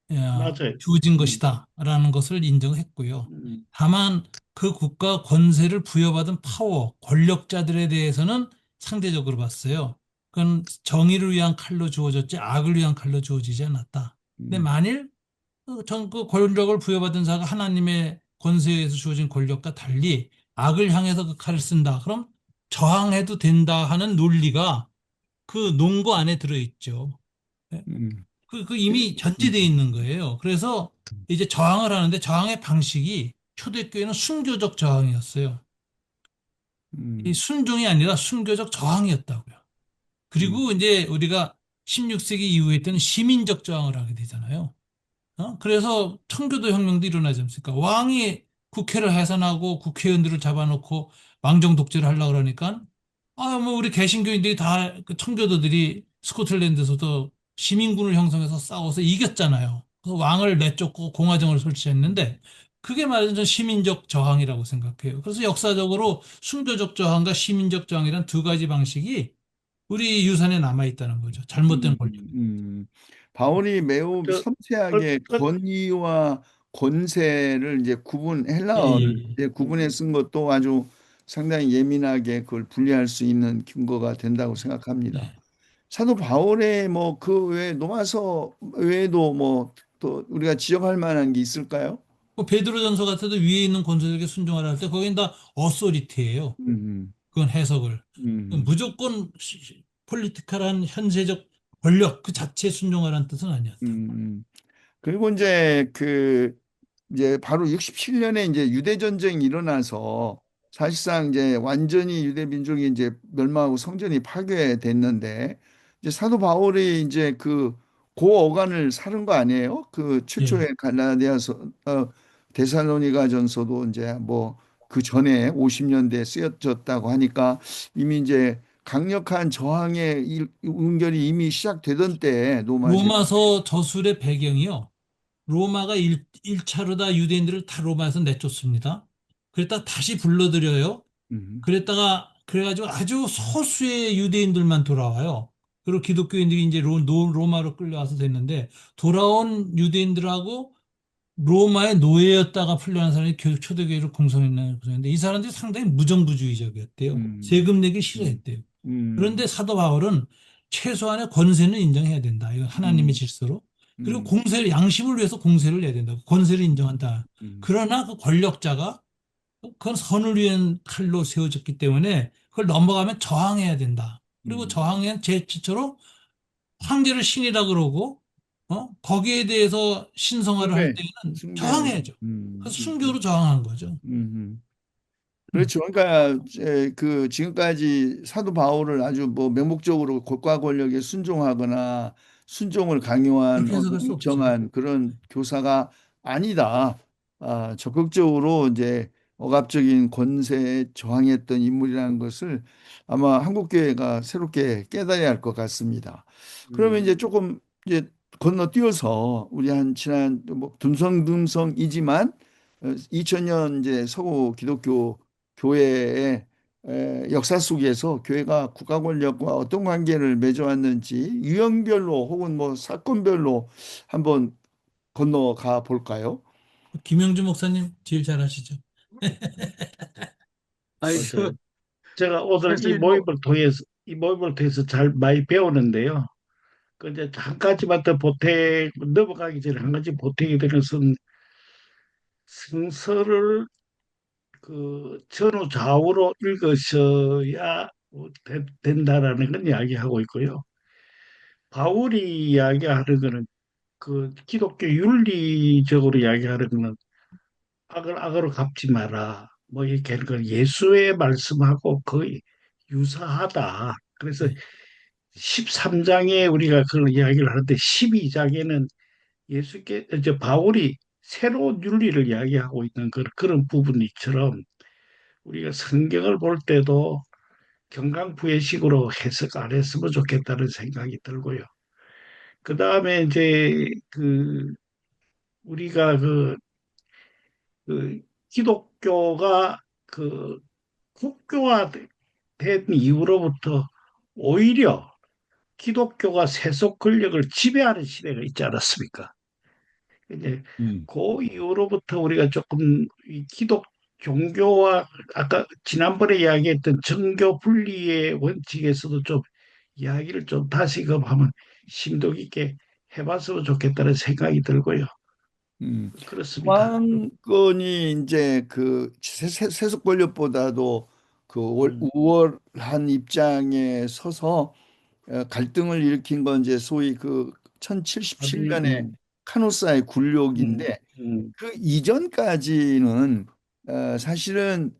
맞아요. 주어진 음, 것이다라는 것을 인정했고요. 음, 다만 그 국가 권세를 부여받은 파워, 권력자들에 대해서는 상대적으로 봤어요. 그건 정의를 위한 칼로 주어졌지 악을 위한 칼로 주어지지 않았다. 근데 음, 만일 그 권력을 부여받은 자가 하나님의 권세에서 주어진 권력과 달리 악을 향해서 그 칼을 쓴다. 그럼 저항해도 된다 하는 논리가 그 논거 안에 들어있죠. 예. 음, 그 이미 전제되어 음, 있는 거예요. 그래서 이제 저항을 하는데 저항의 방식이 초대교회는 순교적 저항이었어요. 이 음, 순종이 아니라 순교적 저항이었다고요. 음, 그리고 이제 우리가 16세기 이후에 때는 시민적 저항을 하게 되잖아요. 그래서 청교도 혁명도 일어나지 않습니까? 왕이 국회를 해산하고 국회의원들을 잡아놓고 왕정 독재를 하려고 그러니까 뭐 우리 개신교인들이 다그 청교도들이 스코틀랜드에서도 시민군을 형성해서 싸워서 이겼잖아요. 그래서 왕을 내쫓고 공화정을 설치했는데 그게 말하자면 시민적 저항이라고 생각해요. 그래서 역사적으로 순교적 저항과 시민적 저항이란 두 가지 방식이 우리 유산에 남아 있다는 거죠. 잘못된 권력. 음. 바울이 매우 저, 어, 섬세하게 어, 권위와 권세를 이제 예, 헬라어를 예, 이제 구분해 쓴 것도 아주 상당히 예민하게 그걸 분리할 수 있는 근거가 된다고 생각합니다. 예. 사도 바울의 뭐 그 외에 로마서 외에도 뭐 또 우리가 지적할 만한 게 있을까요? 그 베드로전서 같아도 위에 있는 권세에게 순종하라 할 때 거긴 다 어소리티예요. 음, 그건 해석을. 음, 무조건 폴리티컬한 현세적 권력 그 자체에 순종하라는 뜻은 아니었다. 그리고 이제 바로 67년에 이제 유대 전쟁이 일어나서 사실상 이제 완전히 유대 민족이 이제 멸망하고 성전이 파괴됐는데 이제 사도 바울이 이제 그 고어간을 사는 거 아니에요? 그 예. 최초의 갈라디아서 데살로니가전서도 이제 뭐 그 전에 50년대에 쓰여졌다고 하니까 이미 이제 강력한 저항의 운결이 이미 시작되던 때에 로마 제국. 로마서 저술의 배경이요. 로마가 1차로 다 유대인들을 다 로마에서 내쫓습니다. 그랬다가 다시 불러들여요. 음, 그래가지고 아주 소수의 유대인들만 돌아와요. 그리고 기독교인들이 이제 로마로 끌려와서 됐는데, 돌아온 유대인들하고 로마의 노예였다가 풀려난 사람이 초대교회를 공성했는데, 이 사람들이 상당히 무정부주의적이었대요. 음, 세금 내기 음, 싫어했대요. 음, 그런데 사도 바울은 최소한의 권세는 인정해야 된다. 이건 하나님의 음, 질서로. 그리고 음, 양심을 위해서 공세를 내야 된다. 권세를 인정한다. 음, 그러나 그 권력자가 그건 선을 위한 칼로 세워졌기 때문에 그걸 넘어가면 저항해야 된다. 그리고 음. 저항의 제치처로 황제를 신이라 그러고, 거기에 대해서 신성화를 할 숭배, 때는 숭배하는. 저항해야죠. 음, 그래서 음, 순교로 저항한 거죠. 음, 음. 음, 그렇죠. 그러니까 그 지금까지 사도 바울을 아주 뭐 맹목적으로 국가 권력에 순종하거나 순종을 강요한 그렇게 어느 해석할 수 없죠. 일정한 그런 교사가 아니다. 적극적으로 이제 억압적인 권세에 저항했던 인물이라는 것을 아마 한국 교회가 새롭게 깨달아야 할 것 같습니다. 그러면 이제 음. 조금 이제 건너뛰어서 우리 한 지난 뭐 듬성듬성이지만 2000년 이제 서구 기독교 교회의 역사 속에서 교회가 국가 권력과 어떤 관계를 맺어왔는지 유형별로 혹은 뭐 사건별로 한번 건너가 볼까요? 김영주 목사님 제일 잘하시죠. 아이, 맞아요. 제가 오늘 최수일보, 이 모임을 통해서 잘 많이 배우는데요. 그 이제 한 가지만 더 넘어가기 전에 한 가지 보태게 되는 성서를 그 전후 좌우로 읽으셔야 된다라는 건 이야기하고 있고요. 바울이 이야기하는 거는 그 기독교 윤리적으로 이야기하는 거는 악을 악으로 갚지 마라. 뭐 이렇게 하는 건 예수의 말씀하고 거의 유사하다. 그래서 네. 13장에 우리가 그런 이야기를 하는데 12장에는 이제 바울이 새로운 윤리를 이야기하고 있는 그런 부분이처럼 우리가 성경을 볼 때도 경강부회식으로 해석 안 했으면 좋겠다는 생각이 들고요. 그 다음에 이제 우리가 그 기독교가 국교화된 이후로부터 오히려 기독교가 세속 권력을 지배하는 시대가 있지 않았습니까? 이제 음, 그 이후로부터 우리가 조금 이 기독 종교와 아까 지난번에 이야기했던 정교 분리의 원칙에서도 좀 이야기를 좀 다시금 심도 깊게 해봤으면 좋겠다는 생각이 들고요. 음. 그렇습니다. 왕권이 이제 그 세속 권력보다도 그 음, 우월한 입장에 서서 갈등을 일으킨 건 이제 소위 그 나중에, 1077년에 카노사의 음, 굴욕인데 음, 그 이전까지는 사실은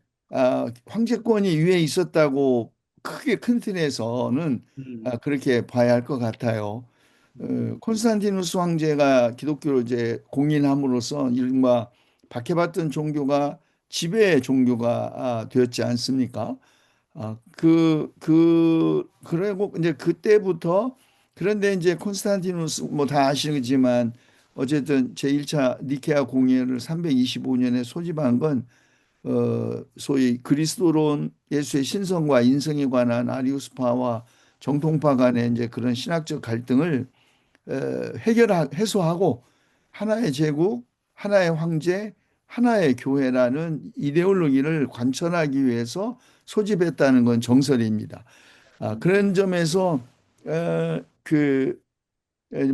황제권이 위에 있었다고 크게 큰 틀에서는 음, 그렇게 봐야 할 것 같아요. 음, 콘스탄티누스 황제가 기독교를 이제 공인함으로써 이른바 박해받던 종교가 지배 종교가 되었지 않습니까? 그리고 이제 그때부터 그런데 이제 콘스탄티누스 뭐 다 아시겠지만 어쨌든 제1차 니케아 공예를 325년에 소집한 건 소위 그리스도론 예수의 신성과 인성에 관한 아리우스파와 정통파 간의 이제 그런 신학적 갈등을 해소하고 하나의 제국, 하나의 황제, 하나의 교회라는 이데올로기를 관철하기 위해서 소집했다는 건 정설입니다. 그런 점에서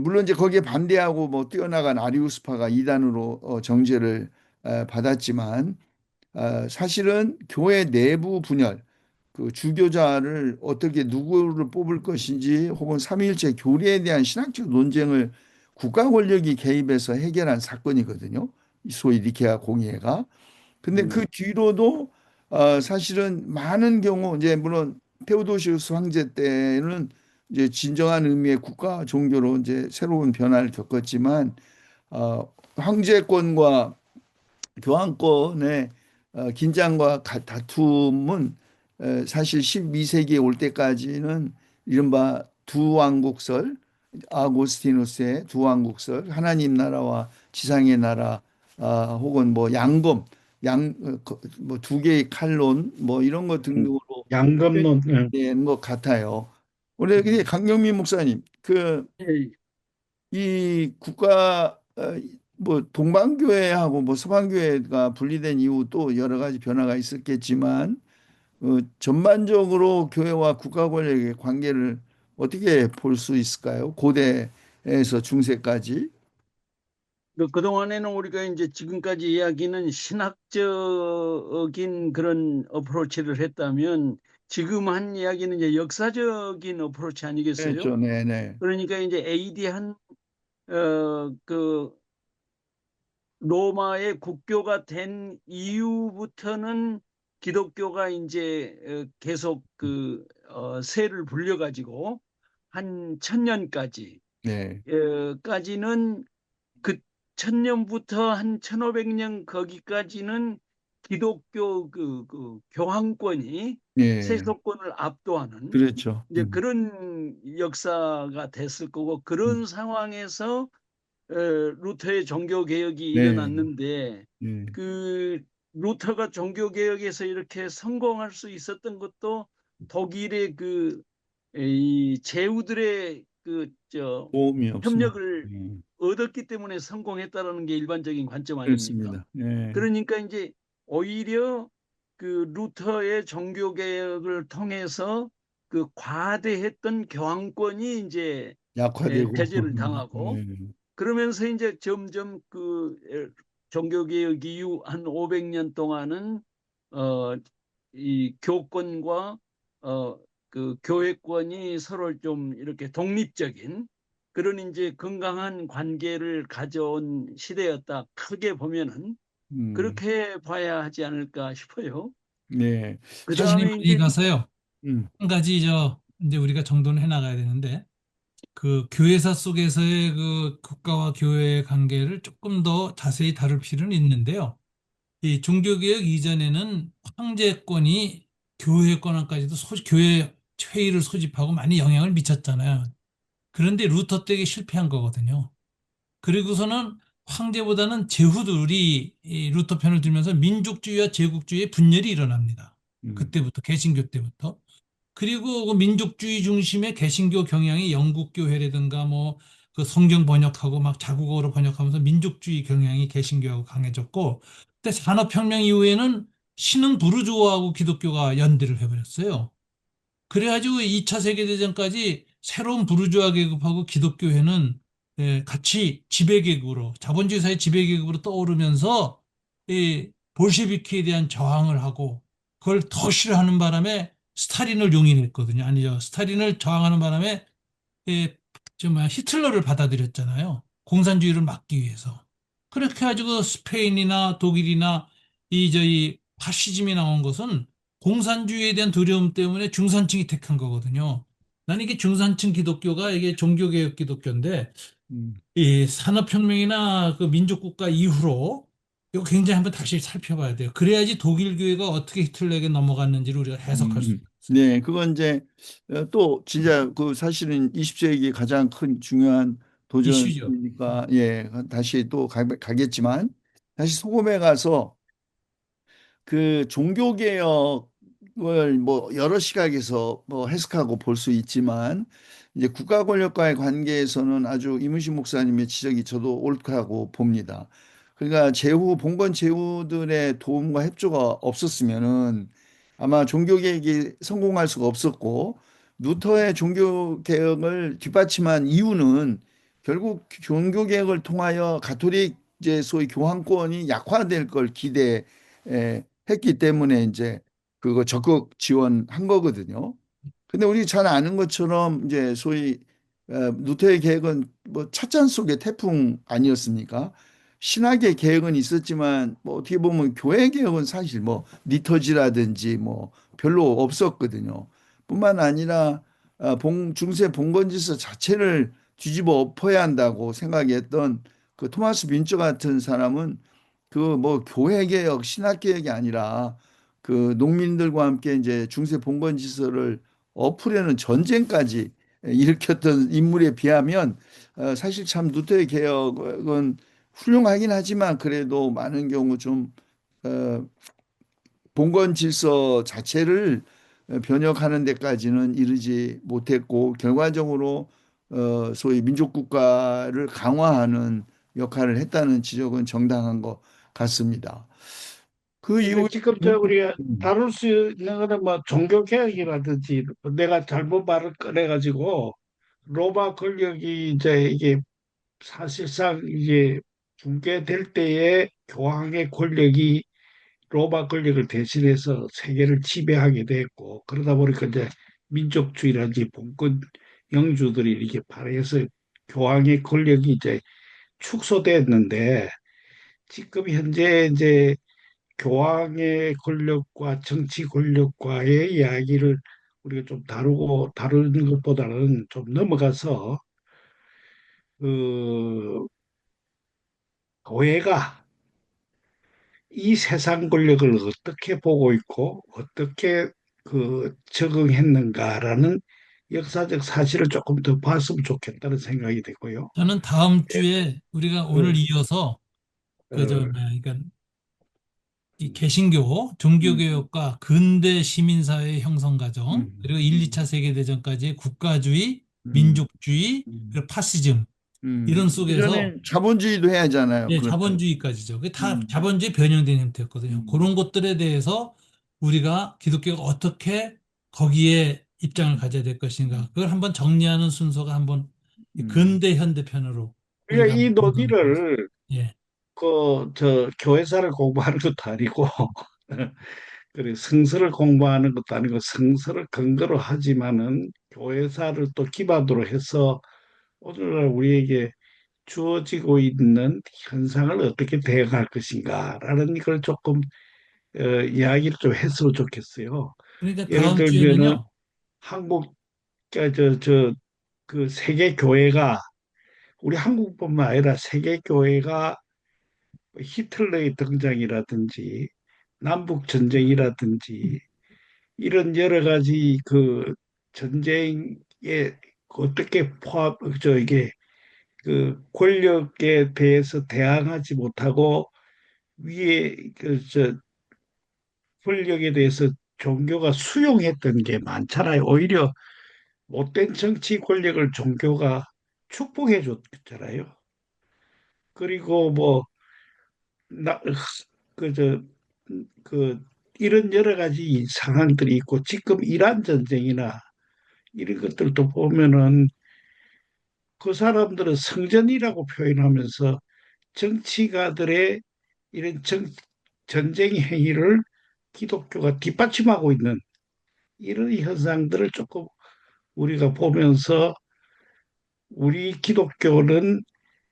물론 이제 거기에 반대하고 뭐 뛰어나간 아리우스파가 이단으로 정죄를 받았지만 사실은 교회 내부 분열, 그 주교자를 어떻게 누구를 뽑을 것인지 혹은 삼위일체 교리에 대한 신학적 논쟁을 국가 권력이 개입해서 해결한 사건이거든요. 소위 니케아 공의회가. 근데 그 음. 뒤로도 사실은 많은 경우 이제 물론 테오도시우스 황제 때는 이제 진정한 의미의 국가 종교로 이제 새로운 변화를 겪었지만 황제권과 교황권의 긴장과 다툼은 사실 12세기에 올 때까지는 이른바 두왕국설, 아고스티누스의 두왕국설, 하나님 나라와 지상의 나라, 혹은 뭐 양검, 뭐 두 개의 칼론, 뭐 이런 것 등등으로 양검론. 된 것 같아요. 원래 근데 강경민 목사님, 예, 이 국가 뭐 동방교회하고 뭐 서방교회가 분리된 이후 또 여러 가지 변화가 있었겠지만 전반적으로 교회와 국가 권력의 관계를 어떻게 볼 수 있을까요? 고대에서 중세까지. 그동안에는 우리가 이제 지금까지 이야기는 신학적인 그런 어프로치를 했다면 지금 한 이야기는 이제 역사적인 어프로치 아니겠어요? 그렇죠. 네네. 그러니까 이제 AD 그 로마의 국교가 된 이후부터는 기독교가 이제 계속 세를 불려가지고 한 천년까지 네. 까지는 그 천년부터 한 1500년 거기까지는 기독교 그 교황권이 예. 세속권을 압도하는 그렇죠. 이제 그런 역사가 됐을 거고 음. 그런 상황에서 루터의 종교 개혁이 네. 일어났는데 네. 그 루터가 종교 개혁에서 이렇게 성공할 수 있었던 것도 독일의 이 제후들의 그저 도움이 없으면. 협력을 얻었기 때문에 성공했다라는 게 일반적인 관점 아닙니까? 그렇습니다. 예. 그러니까 이제 오히려 그 루터의 종교 개혁을 통해서 그 과대했던 교황권이 이제 약화되고. 배제를 당하고 예. 그러면서 이제 점점 종교 개혁 이후 한 500년 동안은 어, 이 교권과 그 교회권이 서로 좀 이렇게 독립적인 그런 이제 건강한 관계를 가져온 시대였다. 크게 보면은 음. 그렇게 봐야 하지 않을까 싶어요. 네. 그 사실 시간이 다음에 많이 이제 가서요. 음. 한 가지 이제 우리가 정돈을 해 나가야 되는데 그 교회사 속에서의 그 국가와 교회의 관계를 조금 더 자세히 다룰 필요는 있는데요. 이 종교개혁 이전에는 황제권이 교회 권한까지도 교회 회의를 소집하고 많이 영향을 미쳤잖아요. 그런데 루터 때에 실패한 거거든요. 그리고서는 황제보다는 제후들이 이 루터 편을 들면서 민족주의와 제국주의의 분열이 일어납니다. 음. 그때부터 개신교 때부터. 그리고 그 민족주의 중심의 개신교 경향이 영국 교회라든가 뭐 그 성경 번역하고 막 자국어로 번역하면서 민족주의 경향이 개신교하고 강해졌고, 근데 산업혁명 이후에는 신흥 부르주아하고 기독교가 연대를 해버렸어요. 그래가지고 2차 세계대전까지 새로운 부르주아 계급하고 기독교회는 같이 지배계급으로, 자본주의 사회 지배계급으로 떠오르면서 이 볼셰비키에 대한 저항을 하고 그걸 더 싫어하는 바람에 스탈린을 용인했거든요. 아니죠. 스탈린을 저항하는 바람에 히틀러를 받아들였잖아요. 공산주의를 막기 위해서. 그렇게 가지고 스페인이나 독일이나 저희 파시즘이 나온 것은 공산주의에 대한 두려움 때문에 중산층이 택한 거거든요. 나는 이게 중산층 기독교가 이게 종교개혁 기독교인데 음. 이 산업혁명이나 그 민족국가 이후로 이거 굉장히 한번 다시 살펴봐야 돼요. 그래야지 독일 교회가 어떻게 히틀러에게 넘어갔는지를 우리가 해석할 수 있어요. 네, 그건 이제 또 진짜 그 사실은 20세기 가장 큰 중요한 이슈죠. 도전이니까 예, 다시 또 가겠지만 다시 소금에 가서 그 종교개혁을 뭐 여러 시각에서 뭐 해석하고 볼 수 있지만 이제 국가 권력과의 관계에서는 아주 이문식 목사님의 지적이 저도 옳다고 봅니다. 그러니까 봉건 제후들의 도움과 협조가 없었으면은 아마 종교개혁이 성공할 수가 없었고 루터의 종교개혁을 뒷받침한 이유는 결국 종교개혁을 통하여 가톨릭 이제 소위 교황권이 약화될 걸 했기 때문에 이제 그거 적극 지원한 거거든요. 근데 우리 잘 아는 것처럼 이제 소위 루터의 계획은 뭐 찻잔 속의 태풍 아니었습니까? 신학의 계획은 있었지만 뭐 어떻게 보면 교회 계획은 사실 뭐 리터지라든지 뭐 별로 없었거든요. 뿐만 아니라 중세 봉건 질서 자체를 뒤집어 엎어야 한다고 생각했던 그 토마스 빈처 같은 사람은 그 뭐 교회 개혁, 신학 개혁이 아니라 그 농민들과 함께 이제 중세 봉건 질서를 엎으려는 전쟁까지 일으켰던 인물에 비하면 사실 참 루터의 개혁은 훌륭하긴 하지만 그래도 많은 경우 좀 어, 봉건 질서 자체를 변혁하는 데까지는 이르지 못했고 결과적으로 소위 민족 국가를 강화하는 역할을 했다는 지적은 정당한 것 같습니다. 그 근데 이후에 지금 저 우리가 다룰 수 있는 거는 뭐 종교개혁이라든지 내가 잘못 말을 꺼내가지고 로마 권력이 이제 이게 사실상 이제 붕괴될 때에 교황의 권력이 로마 권력을 대신해서 세계를 지배하게 됐고 그러다 보니까 이제 민족주의라든지 봉건 영주들이 이렇게 발휘해서 교황의 권력이 이제 축소됐는데 지금 현재 이제 교황의 권력과 정치 권력과의 이야기를 우리가 좀 다루는 것보다는 좀 넘어가서 그 교회가 이 세상 권력을 어떻게 보고 있고 어떻게 적응했는가라는 역사적 사실을 조금 더 봤으면 좋겠다는 생각이 되고요. 저는 다음 주에 우리가 오늘 어, 이어서 그저 어, 그러니까 이 개신교 음, 종교개혁과 근대 시민사회의 형성 과정 음, 그리고 1, 2차 세계대전까지의 국가주의, 음, 민족주의, 음, 그리고 파시즘 이런 속에서 이전엔 자본주의도 해야잖아요. 예, 그러면. 자본주의까지죠. 그게 다 음, 자본주의 변형된 형태였거든요. 음, 그런 것들에 대해서 우리가 기독교가 어떻게 거기에 입장을 가져야 될 것인가. 그걸 한번 정리하는 순서가 한번 이 음. 근대 현대편으로 그러니까 우리가 이 한번 공부하면 좋겠습니다. 논의를 예. 교회사를 공부하는 것도 아니고 그리고 성서를 공부하는 것도 아니고 성서를 근거로 하지만은 교회사를 또 기반으로 해서 오늘날 우리에게 주어지고 있는 현상을 어떻게 대응할 것인가라는 걸 조금 이야기를 좀 했으면 좋겠어요. 그러니까 예를 다음 들면은 주에는요. 한국 그 세계 교회가 우리 한국뿐만 아니라 세계 교회가 히틀러의 등장이라든지 남북 전쟁이라든지 이런 여러 가지 그 전쟁에 어떻게 이게 그 권력에 대해서 대항하지 못하고 위에 권력에 대해서 종교가 수용했던 게 많잖아요. 오히려 못된 정치 권력을 종교가 축복해 줬잖아요. 그리고 뭐, 나, 그, 저, 그, 이런 여러 가지 상황들이 있고, 지금 이란 전쟁이나 이런 것들도 보면은 그 사람들은 성전이라고 표현하면서 정치가들의 이런 전쟁 행위를 기독교가 뒷받침하고 있는 이런 현상들을 조금 우리가 보면서 우리 기독교는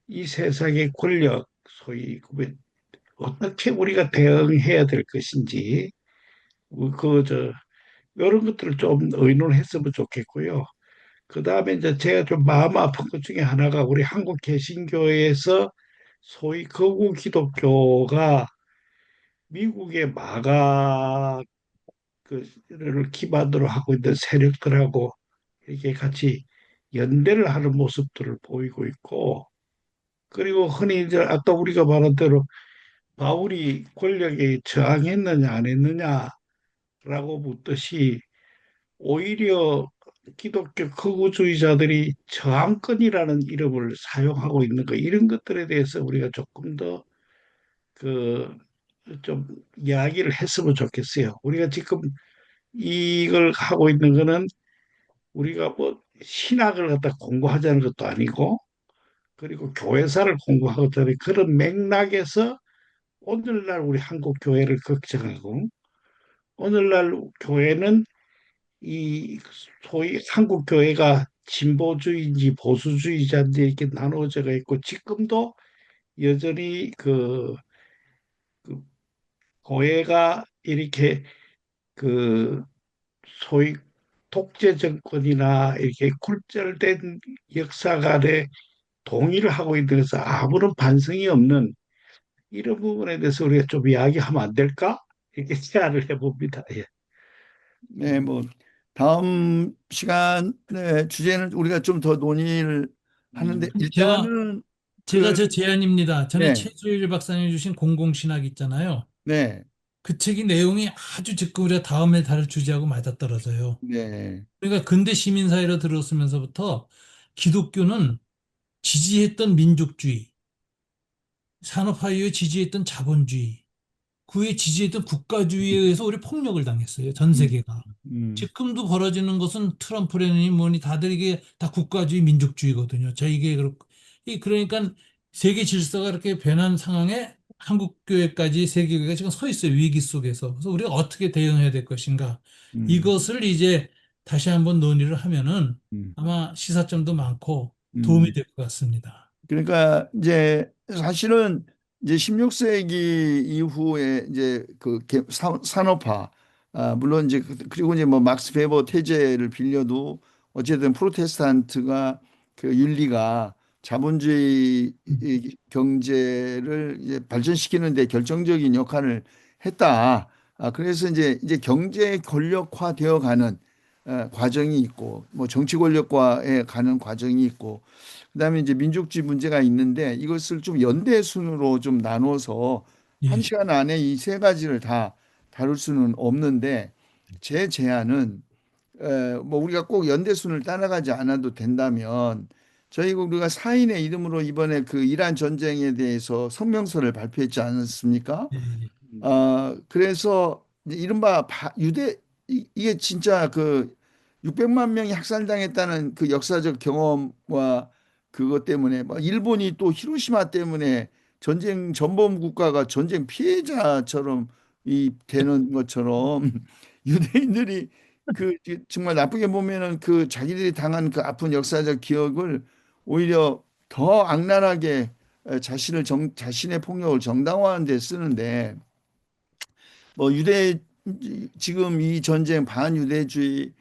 이 세상의 권력, 소위 어떻게 우리가 대응해야 될 것인지 이런 것들을 좀 의논했으면 좋겠고요. 그 다음에 이제 제가 좀 마음 아픈 것 중에 하나가 우리 한국 개신교에서 소위 거구 기독교가 미국의 마가 그를 기반으로 하고 있는 세력들하고 이렇게 같이 연대를 하는 모습들을 보이고 있고 그리고 흔히 이제 아까 우리가 말한 대로 바울이 권력에 저항했느냐 안 했느냐라고 묻듯이 오히려 기독교 극우주의자들이 저항권이라는 이름을 사용하고 있는 거 이런 것들에 대해서 우리가 조금 더 그 좀 이야기를 했으면 좋겠어요. 우리가 지금 이걸 하고 있는 거는 우리가 뭐 신학을 갖다 공부하자는 것도 아니고 그리고 교회사를 공부하고자 그런 맥락에서 오늘날 우리 한국 교회를 걱정하고 오늘날 교회는 이 소위 한국 교회가 진보주의인지 보수주의자인지 이렇게 나누어져 있고 지금도 여전히 그 교회가 이렇게 그 소위 독재 정권이나 이렇게 굴절된 역사관에 동의를 하고 있는 것은 아무런 반성이 없는 이런 부분에 대해서 우리가 좀 이야기하면 안 될까? 이렇게 제안을 해봅니다. 예. 네, 뭐 다음 시간에 주제는 우리가 좀 더 논의를 하는데 제가, 일단은 제가 그 제 제안입니다. 전에 네, 최수일 박사님이 주신 공공신학 있잖아요. 네, 그 책이 내용이 아주 적금 우리가 다음에 다룰 주제하고 맞아떨어져요. 네, 그러니까 근대 시민사회로 들어서면서부터 기독교는 지지했던 민족주의, 산업화 이후에 지지했던 자본주의, 그 후에 지지했던 국가주의에 의해서 우리 폭력을 당했어요. 전 음, 세계가. 음, 지금도 벌어지는 것은 트럼프라니 뭐니 다들 이게 다 국가주의, 민족주의거든요. 저 이게 그렇고. 그러니까 세계 질서가 이렇게 변한 상황에 한국교회까지 세계교회가 지금 서 있어요. 위기 속에서. 그래서 우리가 어떻게 대응해야 될 것인가. 음, 이것을 이제 다시 한번 논의를 하면은 음, 아마 시사점도 많고 도움이 음. 될 것 같습니다. 그러니까 이제 사실은 이제 16세기 이후에 이제 그 산업화 물론 이제 그리고 이제 뭐 막스 베버 태제를 빌려도 어쨌든 프로테스탄트가 그 윤리가 자본주의 이 경제를 이제 발전시키는 데 결정적인 역할을 했다. 그래서 이제 경제 권력화 되어 가는 과정이 있고 뭐 정치 권력화에 가는 과정이 있고 그다음에 이제 민족주의 문제가 있는데 이것을 좀 연대 순으로 좀 나눠서 한 예. 시간 안에 이 세 가지를 다 다룰 수는 없는데 제 제안은 뭐 우리가 꼭 연대 순을 따라가지 않아도 된다면 저희 우리가 사인의 이름으로 이번에 그 이란 전쟁에 대해서 성명서를 발표했지 않았습니까? 예. 그래서 이제 이른바 이게 진짜 그 600만 명이 학살당했다는 그 역사적 경험과 그것 때문에 막 일본이 또 히로시마 때문에 전쟁 전범 국가가 전쟁 피해자처럼 이 되는 것처럼 유대인들이 그 정말 나쁘게 보면은 그 자기들이 당한 그 아픈 역사적 기억을 오히려 더 악랄하게 자신의 폭력을 정당화하는 데 쓰는데 뭐 지금 이 전쟁 반유대주의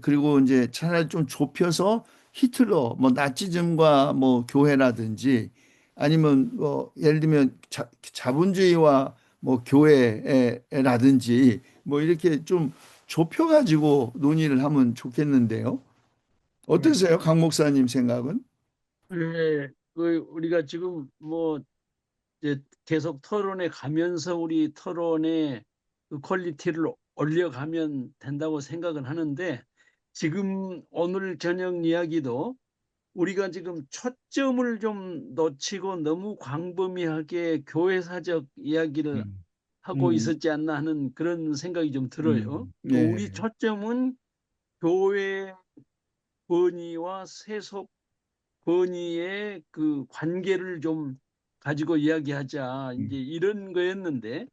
그리고 이제 차라리 좀 좁혀서 히틀러 뭐 나치즘과 뭐 교회라든지 아니면 뭐 예를 들면 자본주의와 뭐 교회라든지 뭐 이렇게 좀 좁혀가지고 논의를 하면 좋겠는데요. 예. 어떠세요, 강 목사님 생각은? 예, 우리가 지금 뭐 이제 계속 토론에 가면서 우리 토론의 그 퀄리티를 올려가면 된다고 생각은 하는데 지금 오늘 저녁 이야기도 우리가 지금 초점을 좀 놓치고 너무 광범위하게 교회사적 이야기를 음, 하고 음, 있었지 않나 하는 그런 생각이 좀 들어요. 그 우리 예, 초점은 교회 권위와 세속 권위의 그 관계를 좀 가지고 이야기하자. 이제 음, 이런 거였는데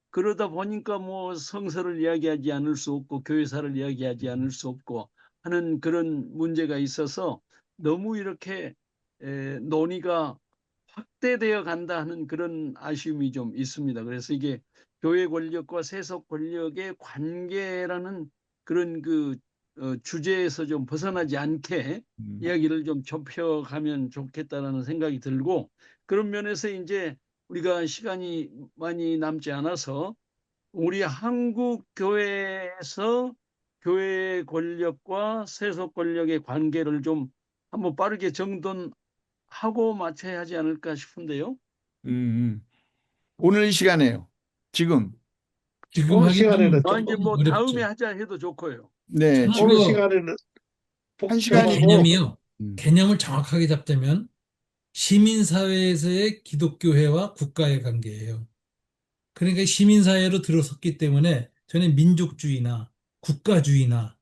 그러다 보니까 뭐 성서를 이야기하지 않을 수 없고 교회사를 이야기하지 않을 수 없고 하는 그런 문제가 있어서 너무 이렇게 논의가 확대되어 간다 하는 그런 아쉬움이 좀 있습니다. 그래서 이게 교회 권력과 세속 권력의 관계라는 그런 그 주제에서 좀 벗어나지 않게 음, 이야기를 좀 좁혀가면 좋겠다라는 생각이 들고 그런 면에서 이제 우리가 시간이 많이 남지 않아서 우리 한국 교회에서 교회 권력과 세속 권력의 관계를 좀 한번 빠르게 정돈하고 맞춰야 하지 않을까 싶은데요. 음. 오늘 이 시간에요. 지금. 지금 오늘 하긴 좀 시간에는 이제 조금, 뭐 다음에 어렵죠. 하자 해도 좋고요. 네, 저는 오늘 지금 시간에는 한 그 시간이고, 복잡하고, 개념이요. 음, 개념을 정확하게 잡자면 시민사회에서의 기독교회와 국가의 관계예요. 그러니까 시민사회로 들어섰기 때문에 저는 민족주의나 국가주의나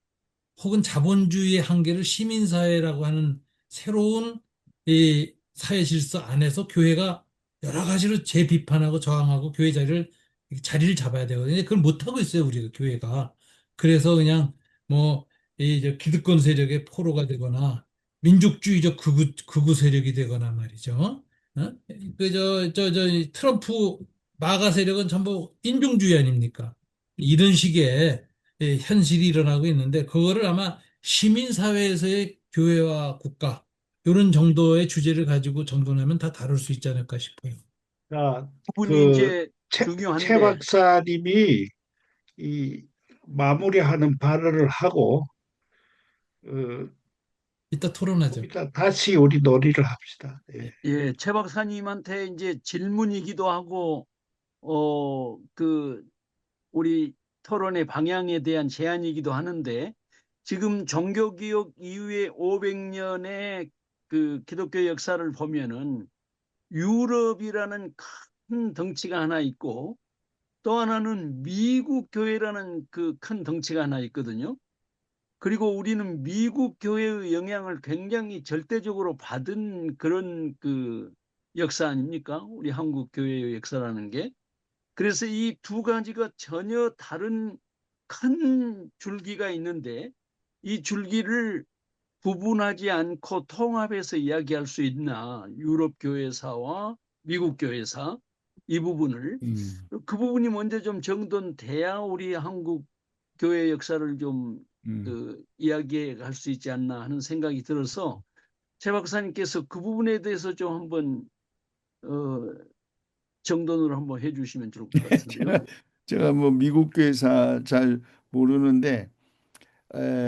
혹은 자본주의의 한계를 시민사회라고 하는 새로운 이 사회 질서 안에서 교회가 여러 가지로 재비판하고 저항하고 교회 자리를 잡아야 되거든요. 그걸 못하고 있어요, 우리가 교회가. 그래서 그냥 뭐, 기득권 세력의 포로가 되거나 민족주의적 극우 세력이 되거나 말이죠. 어? 트럼프 마가 세력은 전부 인종주의 아닙니까? 이런 식의 현실이 일어나고 있는데 그거를 아마 시민사회에서의 교회와 국가 이런 정도의 주제를 가지고 정돈하면 다 다룰 수 있지 않을까 싶어요. 자, 부분이 그 이제 최 중요한데, 박사님이 이 마무리하는 발언을 하고 어, 이따 토론하죠. 거기다 다시 우리 논의를 합시다. 예. 예, 최 박사님한테 이제 질문이기도 하고, 그, 우리 토론의 방향에 대한 제안이기도 하는데, 지금 종교개혁 이후에 500년의 그 기독교 역사를 보면은 유럽이라는 큰 덩치가 하나 있고, 또 하나는 미국 교회라는 그 큰 덩치가 하나 있거든요. 그리고 우리는 미국 교회의 영향을 굉장히 절대적으로 받은 그런 그 역사 아닙니까? 우리 한국 교회의 역사라는 게. 그래서 이 두 가지가 전혀 다른 큰 줄기가 있는데 이 줄기를 구분하지 않고 통합해서 이야기할 수 있나? 유럽 교회사와 미국 교회사 이 부분을 음, 그 부분이 먼저 좀 정돈돼야 우리 한국 교회 역사를 좀 음. 이야기해 갈 수 있지 않나 하는 생각이 들어서 최 박사님께서 그 부분에 대해서 좀 한번 어, 정돈을 한번 해주시면 좋을 것 같은데요. 제가 뭐 미국 교회사 잘 모르는데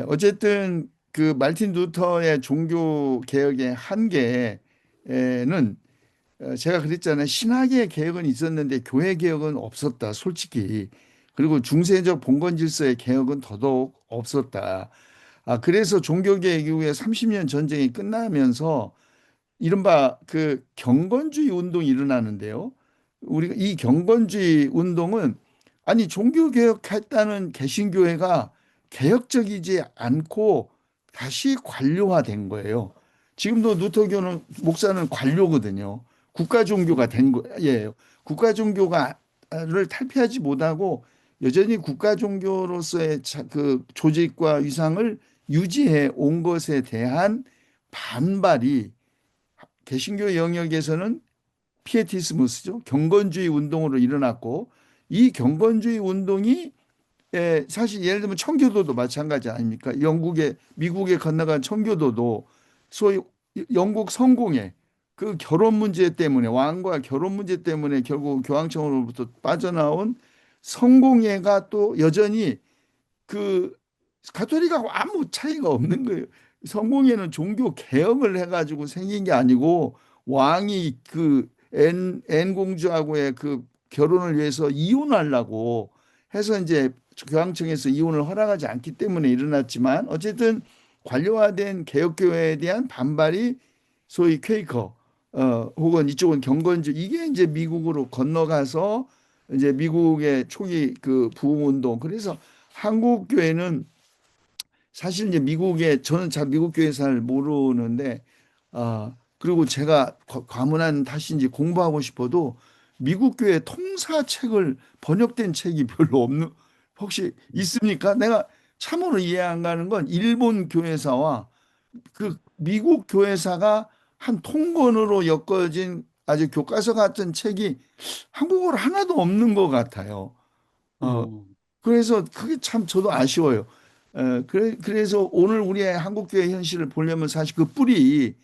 어쨌든 그 말틴 루터의 종교 개혁의 한계는 제가 그랬잖아요. 신학의 개혁은 있었는데 교회 개혁은 없었다. 솔직히. 그리고 중세적 봉건 질서의 개혁은 더더욱 없었다. 그래서 종교 개혁 이후에 30년 전쟁이 끝나면서 이른바 그 경건주의 운동이 일어나는데요. 우리가 이 경건주의 운동은 아니 종교 개혁했다는 개신교회가 개혁적이지 않고 다시 관료화된 거예요. 지금도 루터교는 목사는 관료거든요. 국가 종교가 된 거예요. 국가 종교가를 탈피하지 못하고 여전히 국가 종교로서의 그 조직과 위상을 유지해 온 것에 대한 반발이 개신교 영역에서는 피에티스무스죠. 경건주의 운동으로 일어났고 이 경건주의 운동이 사실 예를 들면 청교도도 마찬가지 아닙니까? 미국에 건너간 청교도도 소위 영국 성공회 그 결혼 문제 때문에 왕과 결혼 문제 때문에 결국 교황청으로부터 빠져나온 성공회가 또 여전히 그 가톨릭하고 아무 차이가 없는 거예요. 성공회는 종교 개혁을 해가지고 생긴 게 아니고 왕이 그 앤 공주하고의 그 결혼을 위해서 이혼하려고 해서 이제 교황청에서 이혼을 허락하지 않기 때문에 일어났지만 어쨌든 관료화된 개혁교회에 대한 반발이 소위 퀘이커 혹은 이쪽은 경건주 이게 이제 미국으로 건너가서 이제 미국의 초기 그 부흥운동 그래서 한국 교회는 사실 이제 미국에 저는 잘 미국 교회 잘 모르는데 그리고 제가 과문한 탓인지 공부하고 싶어도 미국 교회 통사책을 번역된 책이 별로 없는 혹시 있습니까? 내가 참으로 이해 안 가는 건 일본 교회사와 그 미국 교회사가 한 통건으로 엮어진 아주 교과서 같은 책이 한국어로 하나도 없는 것 같아요. 어, 어, 그래서 그게 참 저도 아쉬워요. 그래서 오늘 우리의 한국교회 현실을 보려면 사실 그 뿌리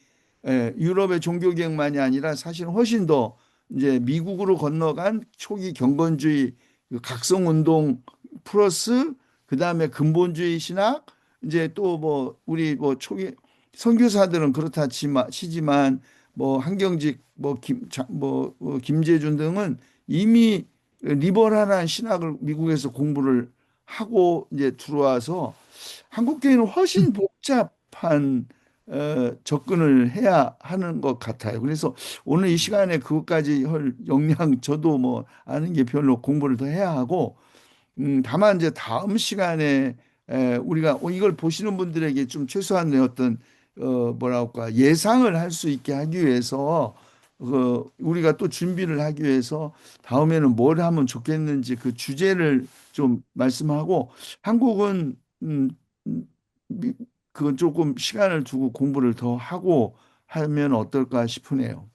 유럽의 종교개혁만이 아니라 사실 훨씬 더 이제 미국으로 건너간 초기 경건주의 그 각성운동 플러스 그다음에 근본주의 신학 이제 또 뭐 우리 뭐 초기 선교사들은 그렇다 치지만 뭐 한경직 뭐 김재준 등은 이미 리버럴한 신학을 미국에서 공부를 하고 이제 들어와서 한국 교회는 훨씬 복잡한 접근을 해야 하는 것 같아요. 그래서 오늘 이 시간에 그것까지 할 역량 저도 뭐 아는 게 별로 공부를 더 해야 하고 다만 이제 다음 시간에 우리가 이걸 보시는 분들에게 좀 최소한의 어떤 뭐랄까 예상을 할 수 있게 하기 위해서 우리가 또 준비를 하기 위해서 다음에는 뭘 하면 좋겠는지 그 주제를 좀 말씀하고 한국은 미- 그건 조금 시간을 두고 공부를 더 하고 하면 어떨까 싶으네요.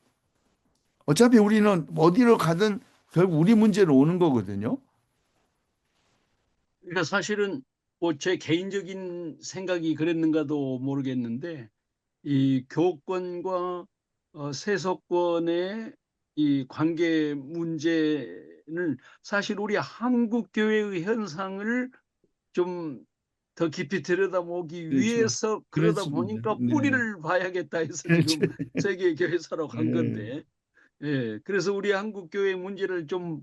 어차피 우리는 어디로 가든 결국 우리 문제로 오는 거거든요. 그러니까 사실은 뭐 제 개인적인 생각이 그랬는가도 모르겠는데 이 교권과 세속권의 이 관계 문제는 사실 우리 한국 교회의 현상을 좀 더 깊이 들여다보기 그렇죠. 위해서 그러다 그렇습니다. 보니까 네. 뿌리를 봐야겠다 해서 그렇죠. 지금 세계 교회사로 간 네. 건데, 예, 그래서 우리 한국 교회 문제를 좀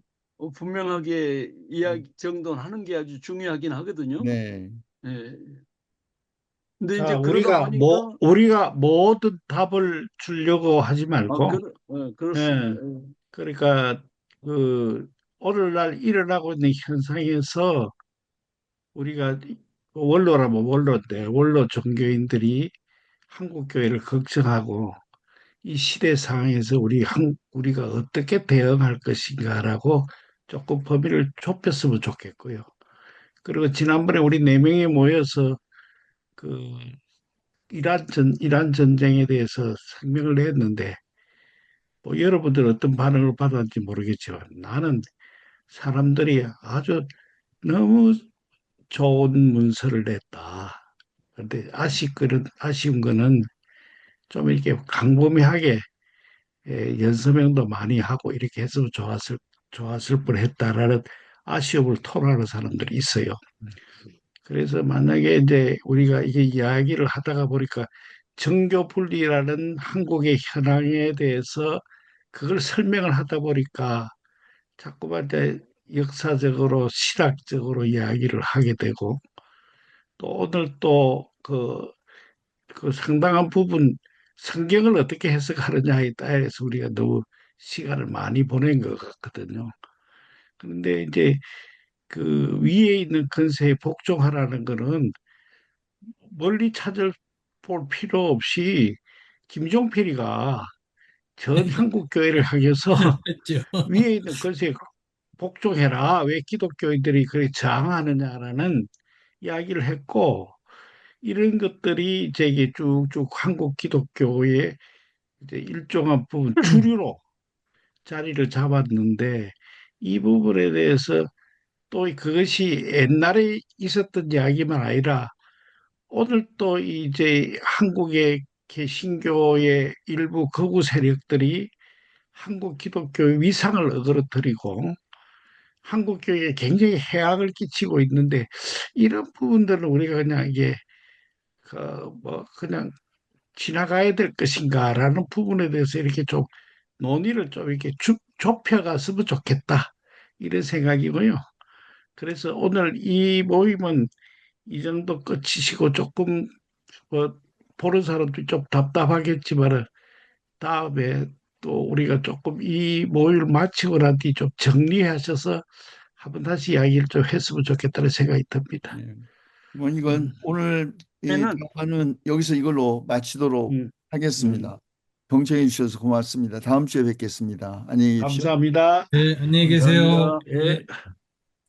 분명하게 이야기 정돈하는 게 아주 중요하긴 하거든요. 네. 예. 근데 자, 이제 그러다 보니까 우리가 모든 답을 주려고 하지 말고, 그렇습니다. 예, 그러니까 그 오늘날 일어나고 있는 현상에서 우리가 원로라면 원로인데 원로 종교인들이 한국 교회를 걱정하고 이 시대 상황에서 우리가 어떻게 대응할 것인가라고 조금 범위를 좁혔으면 좋겠고요. 그리고 지난번에 우리 네 명이 모여서 그 이란 전쟁에 대해서 성명을 냈는데 뭐 여러분들 어떤 반응을 받았는지 모르겠지만 나는 사람들이 아주 너무 좋은 문서를 냈다. 그런데 아쉬운 거는 좀 이렇게 광범위하게 연서명도 많이 하고 이렇게 했으면 좋았을 뻔했다라는 아쉬움을 토로하는 사람들이 있어요. 그래서 만약에 이제 우리가 이게 이야기를 하다가 보니까 정교 분리라는 한국의 현황에 대해서 그걸 설명을 하다 보니까 자꾸만 이제 역사적으로 신학적으로 이야기를 하게 되고 또 오늘 그 상당한 부분 성경을 어떻게 해석하느냐에 따라서 우리가 너무 시간을 많이 보낸 것 같거든요. 그런데 이제 그 위에 있는 근세에 복종하라는 거는 멀리 찾아볼 필요 없이 김종필이가 전 한국 교회를 향해서 했죠. 위에 있는 근세에 복종해라. 왜 기독교인들이 그렇게 저항하느냐라는 이야기를 했고 이런 것들이 이제 이게 쭉쭉 한국 기독교의 이제 일정한 부분 주류로 자리를 잡았는데 이 부분에 대해서 또 그것이 옛날에 있었던 이야기만 아니라 오늘 또 이제 한국의 개신교의 일부 극우 세력들이 한국 기독교의 위상을 어그러뜨리고 한국 교회에 굉장히 해악을 끼치고 있는데 이런 부분들은 우리가 그냥 이게 그뭐 그냥 지나가야 될 것인가라는 부분에 대해서 이렇게 좀 논의를 좀 이렇게 좁혀갔으면 좋겠다 이런 생각이고요. 그래서 오늘 이 모임은 이 정도 끝이시고 조금 뭐 보는 사람도 좀 답답하겠지만 다음에 또 우리가 조금 이 모임을 마치고 난 뒤 좀 정리하셔서 한번 다시 이야기를 좀 했으면 좋겠다는 생각이 듭니다. 네. 뭐 이건 오늘 이 저는 대화는 여기서 이걸로 마치도록 음, 음. 하겠습니다. 동청해 주셔서 고맙습니다. 다음 주에 뵙겠습니다. 안녕히 계십시오. 감사합니다. 네, 안녕히 계세요. 감사합니다. 예. 네.